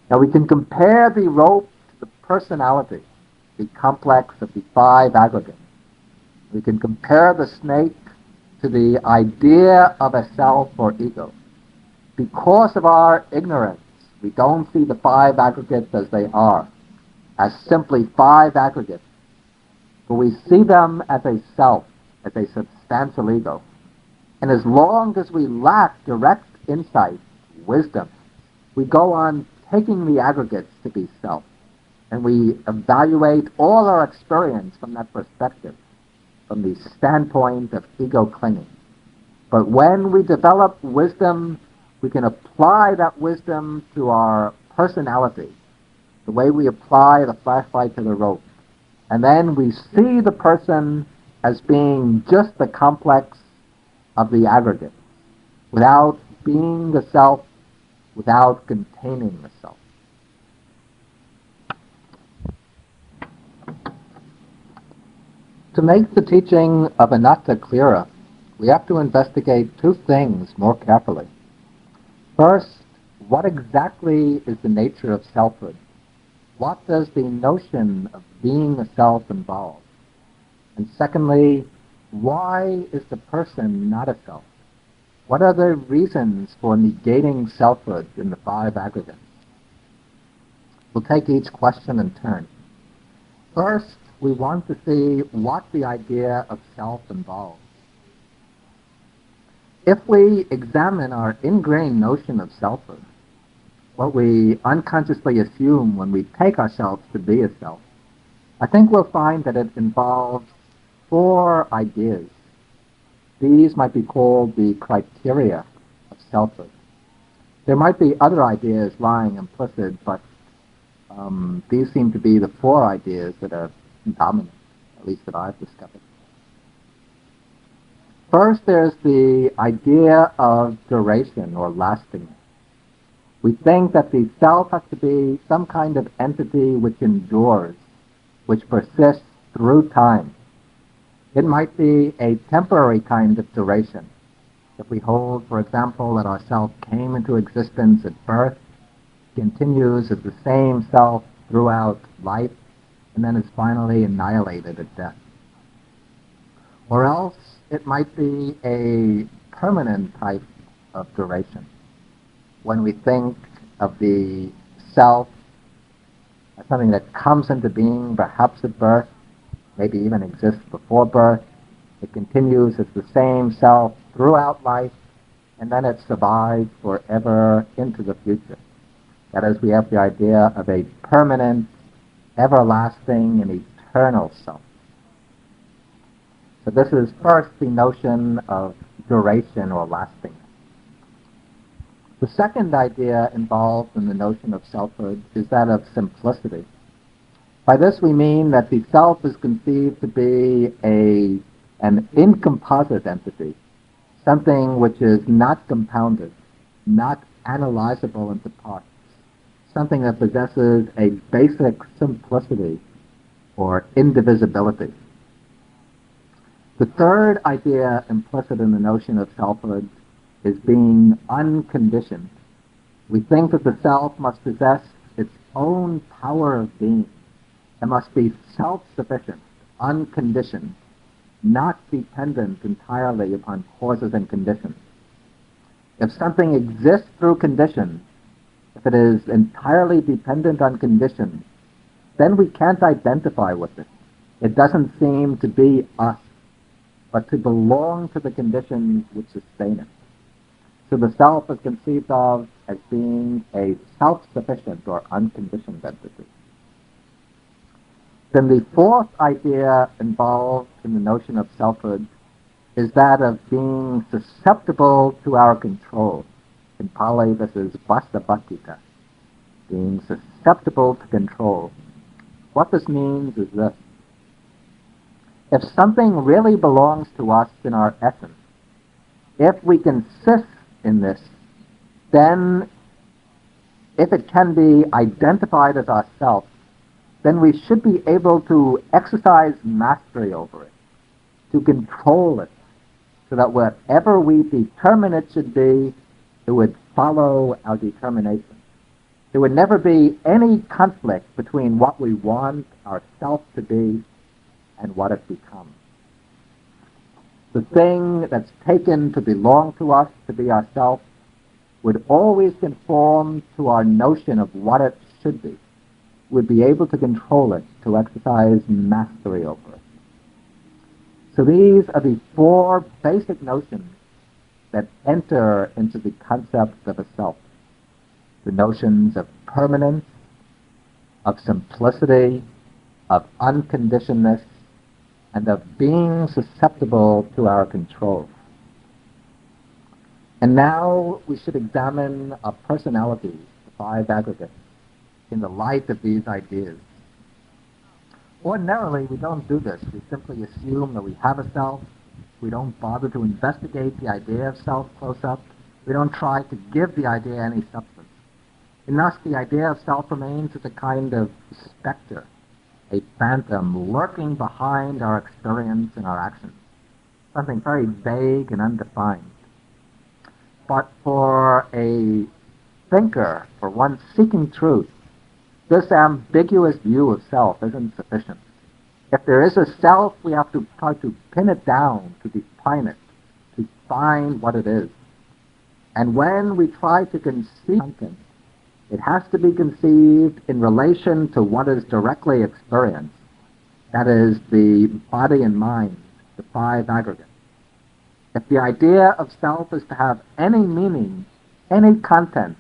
Now we can compare the rope to the personality, the complex of the five aggregates. We can compare the snake to the idea of a self or ego. Because of our ignorance, we don't see the five aggregates as they are, as simply five aggregates, but we see them as a self, as a substantial ego. And as long as we lack direct insight, wisdom, we go on taking the aggregates to be self, and we evaluate all our experience from that perspective, from the standpoint of ego clinging. But when we develop wisdom, we can apply that wisdom to our personality, the way we apply the flashlight to the rope. And then we see the person as being just the complex of the aggregate, without being the self, without containing the self. To make the teaching of anatta clearer, we have to investigate two things more carefully. First, what exactly is the nature of selfhood? What does the notion of being a self involve? And secondly, why is the person not a self? What are the reasons for negating selfhood in the five aggregates? We'll take each question in turn. First, we want to see what the idea of self involves. If we examine our ingrained notion of selfhood, what we unconsciously assume when we take ourselves to be a self, I think we'll find that it involves four ideas. These might be called the criteria of selfhood. There might be other ideas lying implicit, but these seem to be the four ideas that are dominant, at least that I've discovered. First, there's the idea of duration or lastingness. We think that the self has to be some kind of entity which endures, which persists through time. It might be a temporary kind of duration. If we hold, for example, that our self came into existence at birth, continues as the same self throughout life, and then is finally annihilated at death. Or else it might be a permanent type of duration. When we think of the self as something that comes into being perhaps at birth, maybe even exists before birth, it continues as the same self throughout life, and then it survives forever into the future. That is, we have the idea of a permanent, everlasting, and eternal self. So this is first the notion of duration or lastingness. The second idea involved in the notion of selfhood is that of simplicity. By this we mean that the self is conceived to be an incomposite entity, something which is not compounded, not analyzable into parts, something that possesses a basic simplicity or indivisibility. The third idea implicit in the notion of selfhood is being unconditioned. We think that the self must possess its own power of being. It must be self-sufficient, unconditioned, not dependent entirely upon causes and conditions. If something exists through conditions, if it is entirely dependent on conditions, then we can't identify with it. It doesn't seem to be us, but to belong to the conditions which sustain it. So the self is conceived of as being a self-sufficient or unconditioned entity. Then the fourth idea involved in the notion of selfhood is that of being susceptible to our control. In Pali, this is vasabhakita, being susceptible to control. What this means is this. If something really belongs to us in our essence, if we consist in this, then if it can be identified as ourself, then we should be able to exercise mastery over it, to control it, so that whatever we determine it should be, it would follow our determination. There would never be any conflict between what we want ourself to be and what it becomes. The thing that's taken to belong to us, to be ourself, would always conform to our notion of what it should be. We'd be able to control it, to exercise mastery over it. So these are the four basic notions that enter into the concept of a self. The notions of permanence, of simplicity, of unconditionedness, and of being susceptible to our control. And now we should examine our personalities, the five aggregates, in the light of these ideas. Ordinarily, we don't do this. We simply assume that we have a self. We don't bother to investigate the idea of self close up. We don't try to give the idea any substance. And thus, the idea of self remains as a kind of specter, a phantom lurking behind our experience and our actions, something very vague and undefined. But for a thinker, for one seeking truth, this ambiguous view of self isn't sufficient. If there is a self, we have to try to pin it down, to define it, to find what it is. And when we try to conceive something, it has to be conceived in relation to what is directly experienced. That is, the body and mind, the five aggregates. If the idea of self is to have any meaning, any content,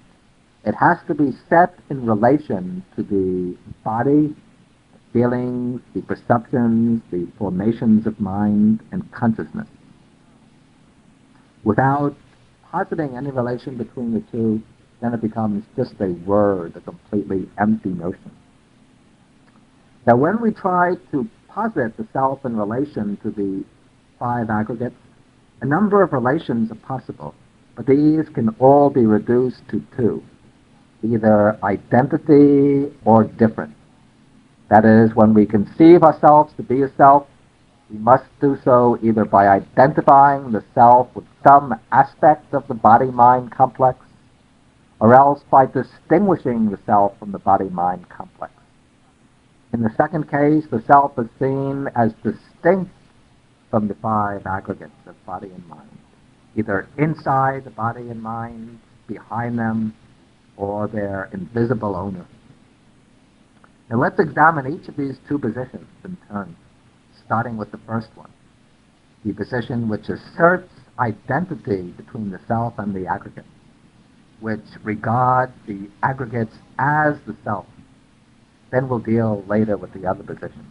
it has to be set in relation to the body, the feelings, the perceptions, the formations of mind and consciousness. Without positing any relation between the two, then it becomes just a word, a completely empty notion. Now, when we try to posit the self in relation to the five aggregates, a number of relations are possible, but these can all be reduced to two, either identity or difference. That is, when we conceive ourselves to be a self, we must do so either by identifying the self with some aspect of the body-mind complex, or else by distinguishing the self from the body-mind complex. In the second case, the self is seen as distinct from the five aggregates of body and mind, either inside the body and mind, behind them, or their invisible owner. Now let's examine each of these two positions in turn, starting with the first one, the position which asserts identity between the self and the aggregate, which regards the aggregates as the self. Then we'll deal later with the other position.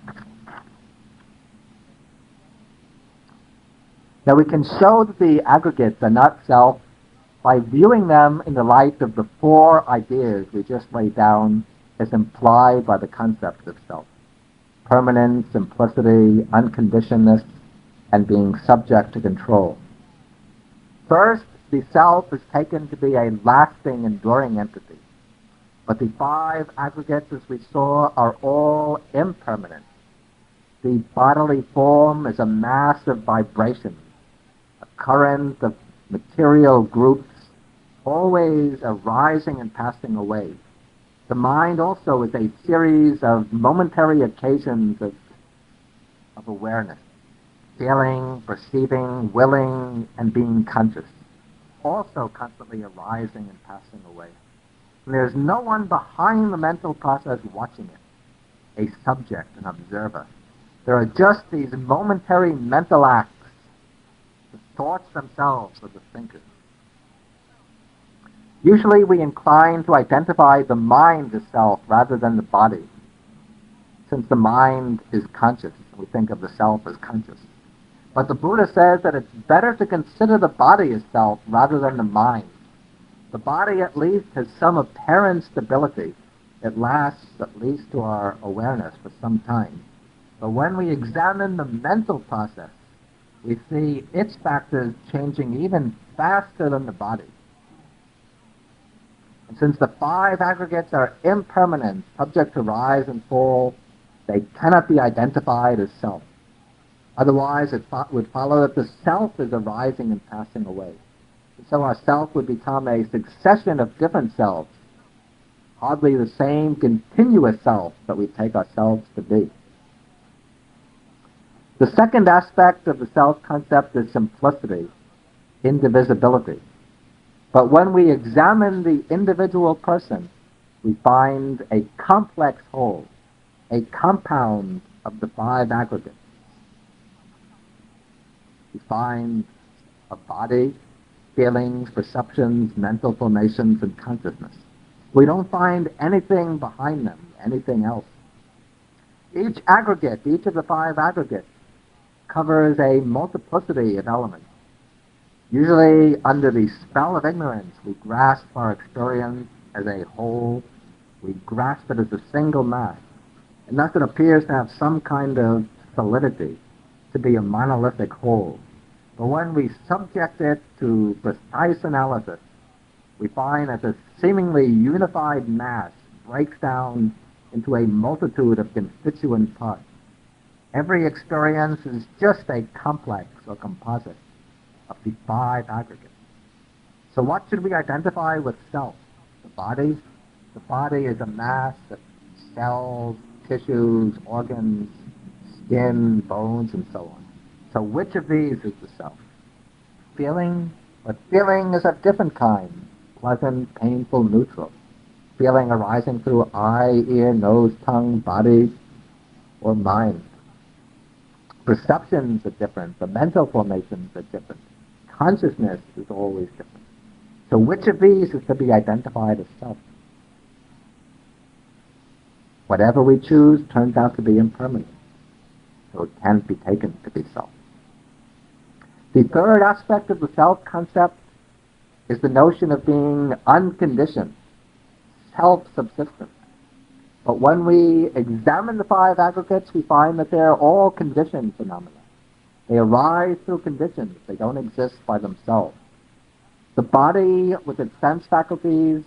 Now we can show that the aggregates are not self by viewing them in the light of the four ideas we just laid down as implied by the concept of self: permanence, simplicity, unconditionedness, and being subject to control. First, the self is taken to be a lasting, enduring entity. But the five aggregates, as we saw, are all impermanent. The bodily form is a mass of vibrations, a current of material groups, always arising and passing away. The mind also is a series of momentary occasions of awareness, feeling, perceiving, willing, and being conscious, also constantly arising and passing away. And there's no one behind the mental process watching it, a subject, an observer. There are just these momentary mental acts, the thoughts themselves of the thinker. Usually we incline to identify the mind as self rather than the body. Since the mind is conscious, we think of the self as conscious. But the Buddha says that it's better to consider the body as self rather than the mind. The body at least has some apparent stability. It lasts at least to our awareness for some time. But when we examine the mental process, we see its factors changing even faster than the body. And since the five aggregates are impermanent, subject to rise and fall, they cannot be identified as self. Otherwise, it would follow that the self is arising and passing away. And so our self would become a succession of different selves, hardly the same continuous self that we take ourselves to be. The second aspect of the self concept is simplicity, indivisibility. But when we examine the individual person, we find a complex whole, a compound of the five aggregates. We find a body, feelings, perceptions, mental formations, and consciousness. We don't find anything behind them, anything else. Each aggregate, each of the five aggregates, covers a multiplicity of elements. Usually, under the spell of ignorance, we grasp our experience as a whole. We grasp it as a single mass. And thus it appears to have some kind of solidity, to be a monolithic whole. But when we subject it to precise analysis, we find that this seemingly unified mass breaks down into a multitude of constituent parts. Every experience is just a complex or composite of the five aggregates. So what should we identify with self? The body? The body is a mass of cells, tissues, organs, skin, bones, and so on. So which of these is the self? Feeling? But feeling is of different kinds. Pleasant, painful, neutral. Feeling arising through eye, ear, nose, tongue, body, or mind. Perceptions are different. The mental formations are different. Consciousness is always different. So which of these is to be identified as self? Whatever we choose turns out to be impermanent, so it can't be taken to be self. The third aspect of the self concept is the notion of being unconditioned, self-subsistent. But when we examine the five aggregates, we find that they're all conditioned phenomena. They arise through conditions. They don't exist by themselves. The body, with its sense faculties,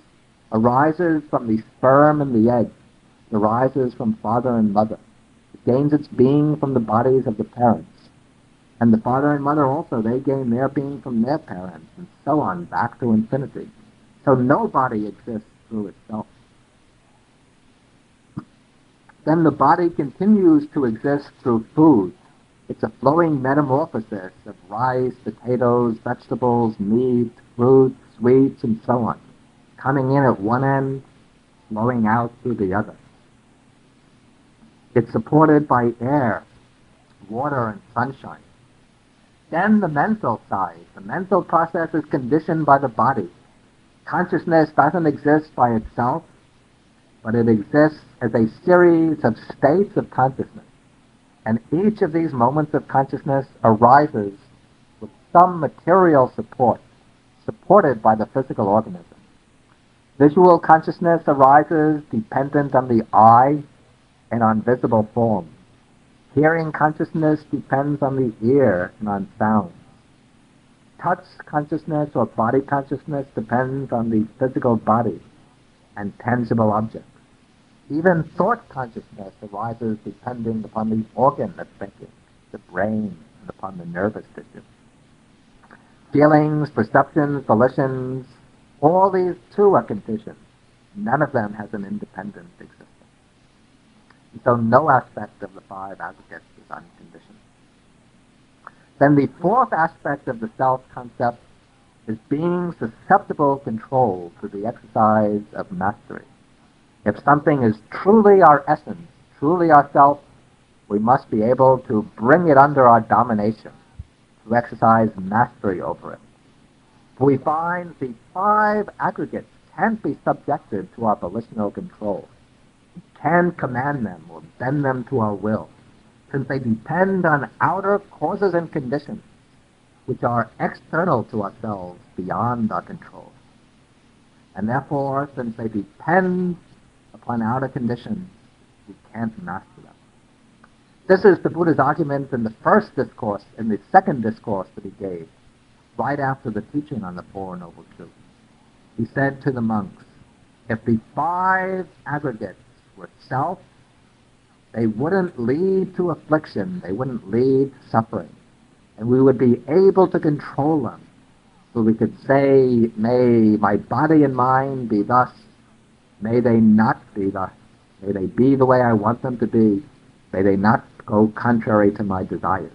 arises from the sperm and the egg. It arises from father and mother. It gains its being from the bodies of the parents. And the father and mother also, they gain their being from their parents, and so on, back to infinity. So no body exists through itself. Then the body continues to exist through food. It's a flowing metamorphosis of rice, potatoes, vegetables, meat, fruit, sweets, and so on, coming in at one end, flowing out through the other. It's supported by air, water, and sunshine. Then the mental side. The mental process is conditioned by the body. Consciousness doesn't exist by itself, but it exists as a series of states of consciousness. And each of these moments of consciousness arises with some material support, supported by the physical organism. Visual consciousness arises dependent on the eye and on visible forms. Hearing consciousness depends on the ear and on sound. Touch consciousness or body consciousness depends on the physical body and tangible objects. Even thought consciousness arises depending upon the organ of thinking, the brain, and upon the nervous tissue. Feelings, perceptions, volitions, all these too are conditioned. None of them has an independent existence. And so no aspect of the five aggregates is unconditioned. Then the fourth aspect of the self-concept is being susceptible control through the exercise of mastery. If something is truly our essence, truly ourself, we must be able to bring it under our domination, to exercise mastery over it. We find the five aggregates can't be subjected to our volitional control. We can command them or bend them to our will, since they depend on outer causes and conditions, which are external to ourselves, beyond our control. And therefore, since they depend upon outer conditions, we can't master them. This is the Buddha's argument in the first discourse, in the second discourse that he gave, right after the teaching on the Four Noble Truths. He said to the monks, if the five aggregates were self, they wouldn't lead to affliction, they wouldn't lead to suffering, and we would be able to control them. So we could say, may my body and mind be thus, may they not be thus, may they be the way I want them to be, may they not go contrary to my desires.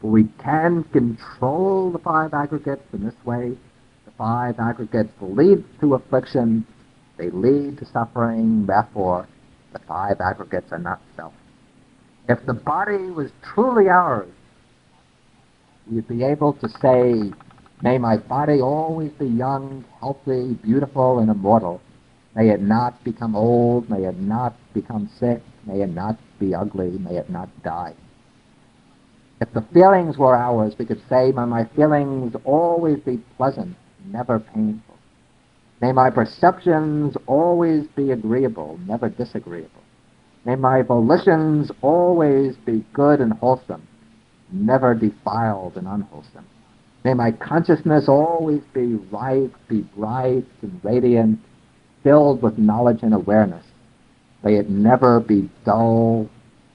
But we can control the five aggregates in this way. The five aggregates lead to affliction, they lead to suffering, therefore the five aggregates are not self. If the body was truly ours, we'd be able to say, may my body always be young, healthy, beautiful, and immortal. May it not become old, may it not become sick, may it not be ugly, may it not die. If the feelings were ours, we could say, may my feelings always be pleasant, never painful. May my perceptions always be agreeable, never disagreeable. May my volitions always be good and wholesome, never defiled and unwholesome. May my consciousness always be right, be bright and radiant, filled with knowledge and awareness, May it never be dull,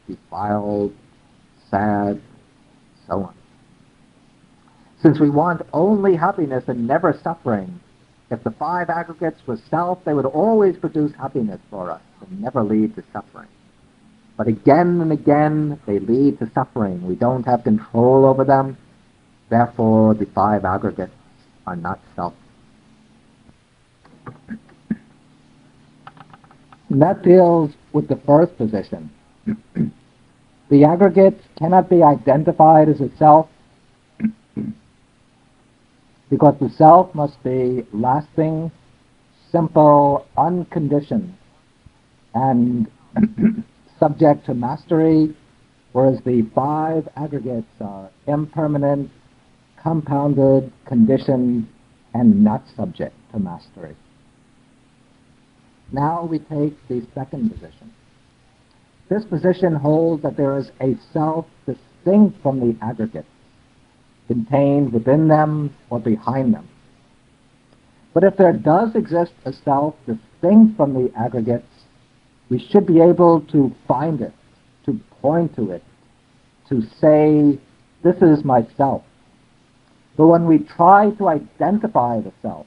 defiled, sad, so on. Since we want only happiness and never suffering, if the five aggregates were self, they would always produce happiness for us and never lead to suffering. But again and again, they lead to suffering. We don't have control over them. Therefore, the five aggregates are not self. And that deals with the first position. The aggregates cannot be identified as a self because the self must be lasting, simple, unconditioned, and subject to mastery, whereas the five aggregates are impermanent, compounded, conditioned, and not subject to mastery. Now we take the second position. This position holds that there is a self distinct from the aggregates, contained within them or behind them. But if there does exist a self distinct from the aggregates, we should be able to find it, to point to it, to say, this is myself. But when we try to identify the self,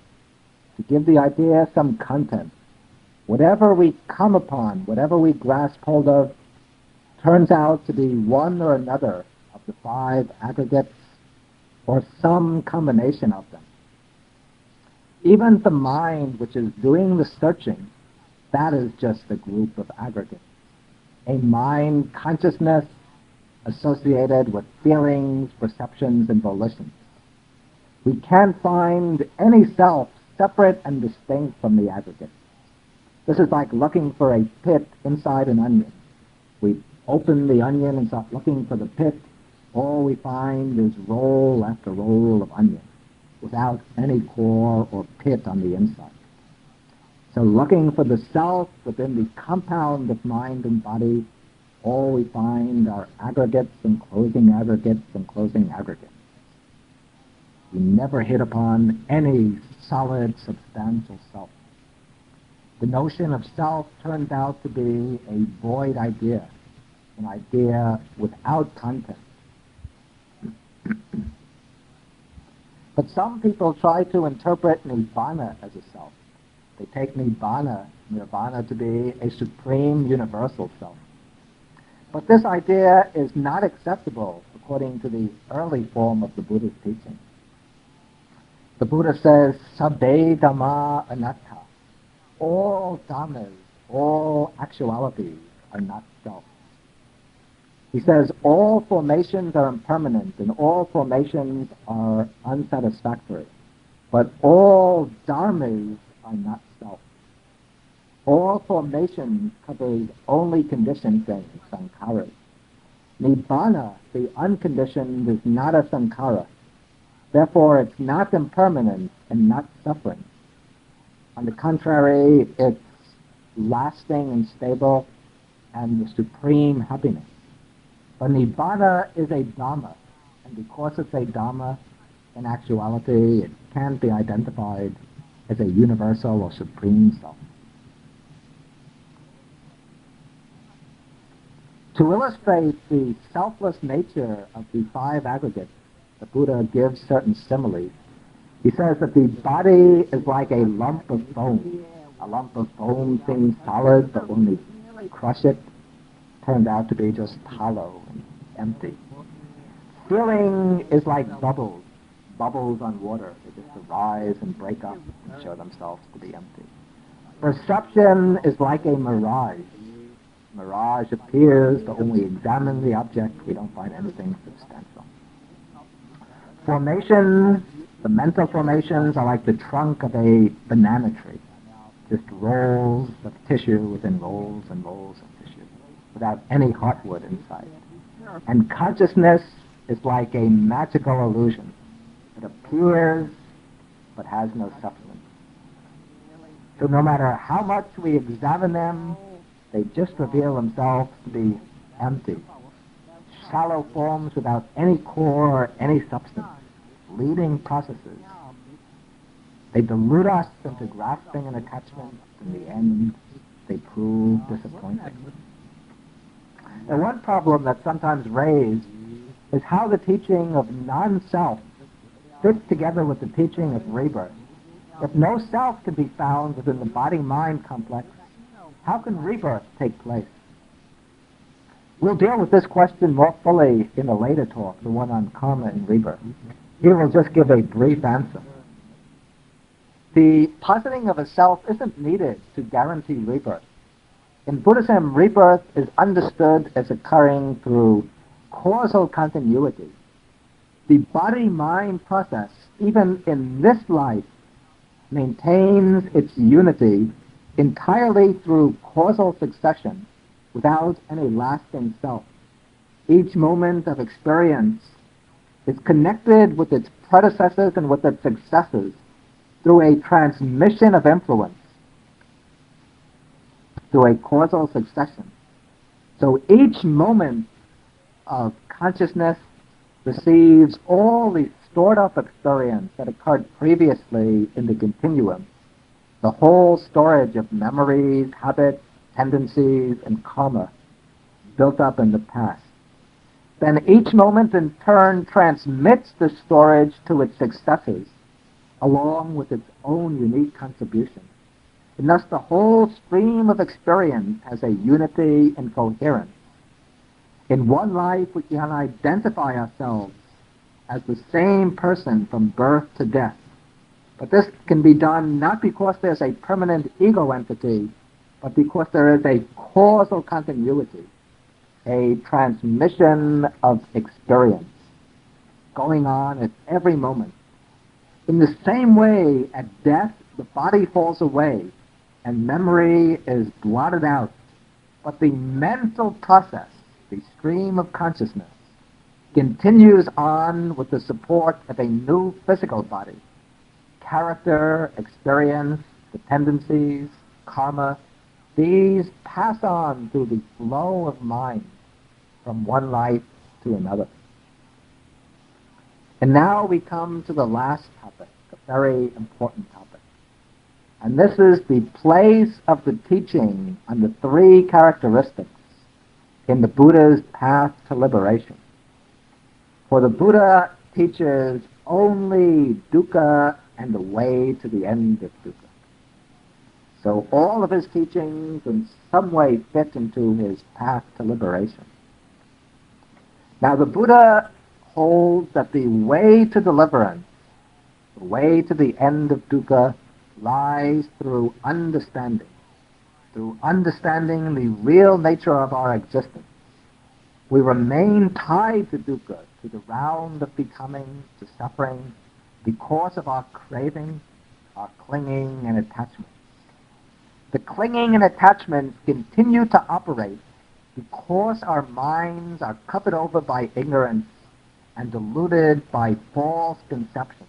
to give the idea some content, whatever we come upon, whatever we grasp hold of, turns out to be one or another of the five aggregates or some combination of them. Even the mind, which is doing the searching, that is just a group of aggregates. A mind consciousness associated with feelings, perceptions, and volitions. We can't find any self separate and distinct from the aggregates. This is like looking for a pit inside an onion. We open the onion and start looking for the pit. All we find is roll after roll of onion without any core or pit on the inside. So looking for the self within the compound of mind and body, all we find are aggregates and closing aggregates and closing aggregates. We never hit upon any solid, substantial self. The notion of self turns out to be a void idea, an idea without content. But some people try to interpret nirvana as a self. They take nirvana to be a supreme universal self. But this idea is not acceptable according to the early form of the Buddha's teaching. The Buddha says, Sabbe Dhamma Anatta. All dhammas, all actualities are not self. He says all formations are impermanent and all formations are unsatisfactory. But all dharmas are not self. All formations covers only conditioned things, sankharas. Nibbana, the unconditioned, is not a sankhara. Therefore, it's not impermanent and not suffering. On the contrary, it's lasting and stable and the supreme happiness. But Nibbana is a Dhamma, and because it's a Dhamma, in actuality, it can't be identified as a universal or supreme self. To illustrate the selfless nature of the five aggregates, the Buddha gives certain similes. He says that the body is like a lump of bone. A lump of bone seems solid, but when we crush it, turns out to be just hollow and empty. Feeling is like bubbles on water. They just arise and break up and show themselves to be empty. Perception is like a mirage. Mirage appears, but when we examine the object, we don't find anything substantial. Formations, the mental formations, are like the trunk of a banana tree. Just rolls of tissue within rolls and rolls of tissue, without any heartwood inside. And consciousness is like a magical illusion. It appears, but has no substance. So no matter how much we examine them, they just reveal themselves to be empty. Shallow forms without any core or any substance. Leading processes. They delude us into grasping an attachment. In the end, they prove disappointing. And one problem that's sometimes raised is how the teaching of non-self fits together with the teaching of rebirth. If no self can be found within the body-mind complex, how can rebirth take place? We'll deal with this question more fully in a later talk, the one on karma and rebirth. Here we'll just give a brief answer. The positing of a self isn't needed to guarantee rebirth. In Buddhism, rebirth is understood as occurring through causal continuity. The body-mind process, even in this life, maintains its unity entirely through causal succession without any lasting self. Each moment of experience is connected with its predecessors and with its successors through a transmission of influence, through a causal succession. So each moment of consciousness receives all the stored up experience that occurred previously in the continuum, the whole storage of memories, habits, tendencies, and karma built up in the past. Then each moment in turn transmits the storage to its successors along with its own unique contribution. And thus the whole stream of experience has a unity and coherence. In one life we can identify ourselves as the same person from birth to death. But this can be done not because there's a permanent ego entity, but because there is a causal continuity, a transmission of experience going on at every moment. In the same way, at death, the body falls away and memory is blotted out, but the mental process, the stream of consciousness, continues on with the support of a new physical body. Character, experience, the tendencies, karma, these pass on through the flow of mind from one life to another. And now we come to the last topic, a very important topic. And this is the place of the teaching on the three characteristics in the Buddha's path to liberation. For the Buddha teaches only dukkha and the way to the end of dukkha. So all of his teachings in some way fit into his path to liberation. Now the Buddha holds that the way to deliverance, the way to the end of dukkha, lies through understanding the real nature of our existence. We remain tied to dukkha, to the round of becoming, to suffering, because of our craving, our clinging and attachment. The clinging and attachment continue to operate because our minds are covered over by ignorance and deluded by false conceptions,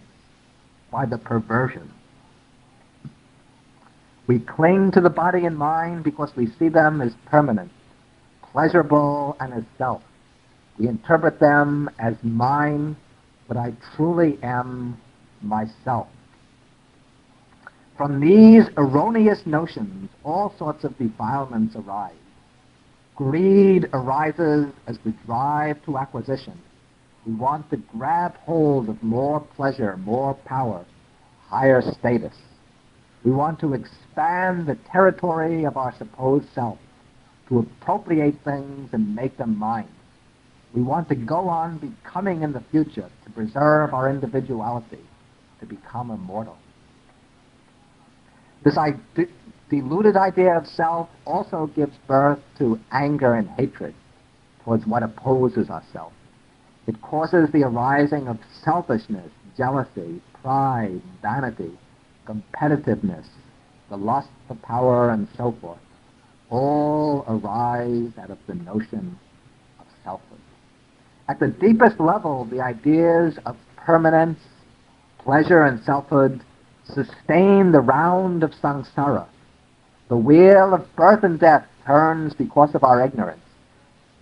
by the perversion. We cling to the body and mind because we see them as permanent, pleasurable, and as self. We interpret them as mine, but I truly am myself. From these erroneous notions, all sorts of defilements arise. Greed arises as we drive to acquisition. We want to grab hold of more pleasure, more power, higher status. We want to expand the territory of our supposed self, to appropriate things and make them mine. We want to go on becoming in the future, to preserve our individuality, to become immortal. This deluded idea of self also gives birth to anger and hatred towards what opposes ourself. It causes the arising of selfishness, jealousy, pride, vanity, competitiveness, the lust for power, and so forth. All arise out of the notion of selfhood. At the deepest level, the ideas of permanence, pleasure, and selfhood sustain the round of samsara. The wheel of birth and death turns because of our ignorance,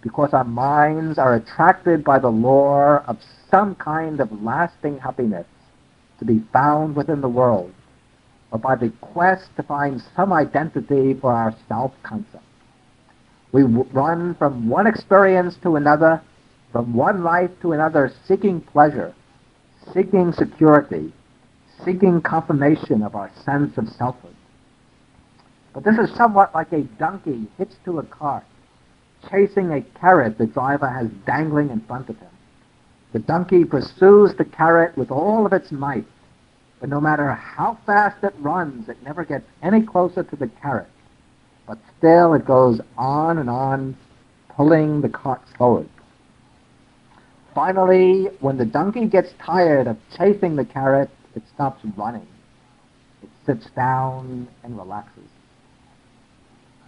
because our minds are attracted by the lure of some kind of lasting happiness to be found within the world, or by the quest to find some identity for our self-concept. We run from one experience to another, from one life to another, seeking pleasure, seeking security, seeking confirmation of our sense of selfhood. But this is somewhat like a donkey hitched to a cart, chasing a carrot the driver has dangling in front of him. The donkey pursues the carrot with all of its might, but no matter how fast it runs, it never gets any closer to the carrot. But still it goes on, pulling the cart forward. Finally, when the donkey gets tired of chasing the carrot, it stops running. It sits down and relaxes.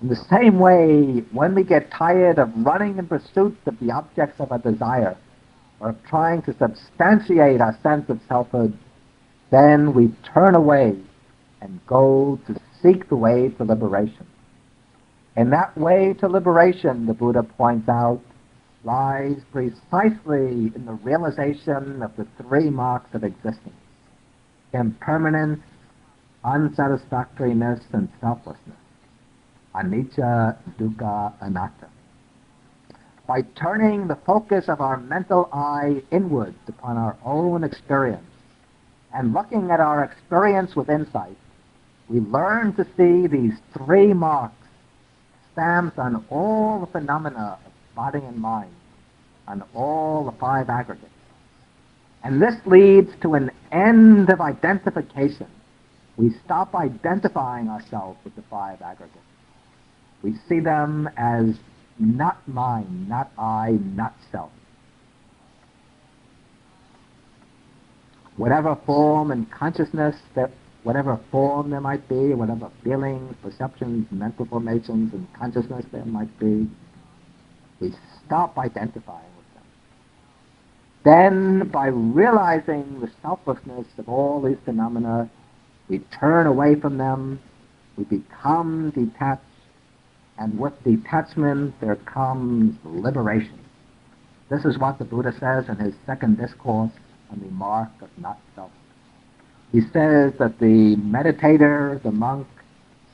In the same way, when we get tired of running in pursuit of the objects of our desire, or of trying to substantiate our sense of selfhood, then we turn away and go to seek the way to liberation. And that way to liberation, the Buddha points out, lies precisely in the realization of the three marks of existence: impermanence, unsatisfactoriness, and selflessness. Anicca, dukkha, anatta. By turning the focus of our mental eye inward upon our own experience and looking at our experience with insight, we learn to see these three marks stamped on all the phenomena of body and mind, on all the five aggregates. And this leads to an end of identification. We stop identifying ourselves with the five aggregates. We see them as not mine, not I, not self. Whatever form and consciousness, whatever form there might be, whatever feelings, perceptions, mental formations, and consciousness there might be, we stop identifying with them. Then, by realizing the selflessness of all these phenomena, we turn away from them, we become detached, and with detachment there comes liberation. This is what the Buddha says in his second discourse on the mark of not self. He says that the meditator, the monk,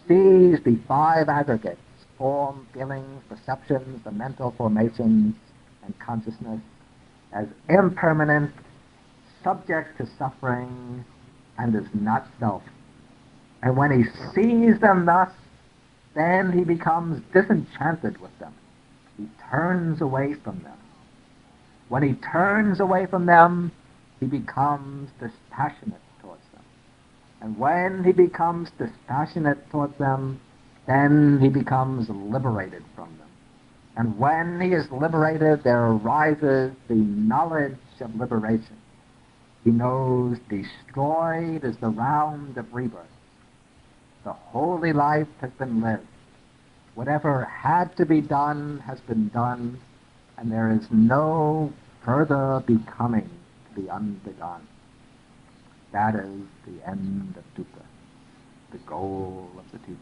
sees the five aggregates: form, feelings, perceptions, the mental formations, and consciousness, as impermanent, subject to suffering, and is not self. And when he sees them thus, then he becomes disenchanted with them. He turns away from them. When he turns away from them, he becomes dispassionate towards them. And when he becomes dispassionate towards them, then he becomes liberated from them. And when he is liberated, there arises the knowledge of liberation. He knows destroyed is the round of rebirth. The holy life has been lived. Whatever had to be done has been done, and there is no further becoming to be unbegun. That is the end of dukkha, the goal of the teaching.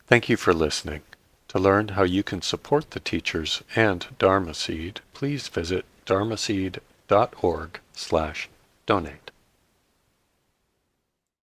Thank you for listening. To learn how you can support the teachers and Dharma Seed, please visit dharmaseed.org/donate.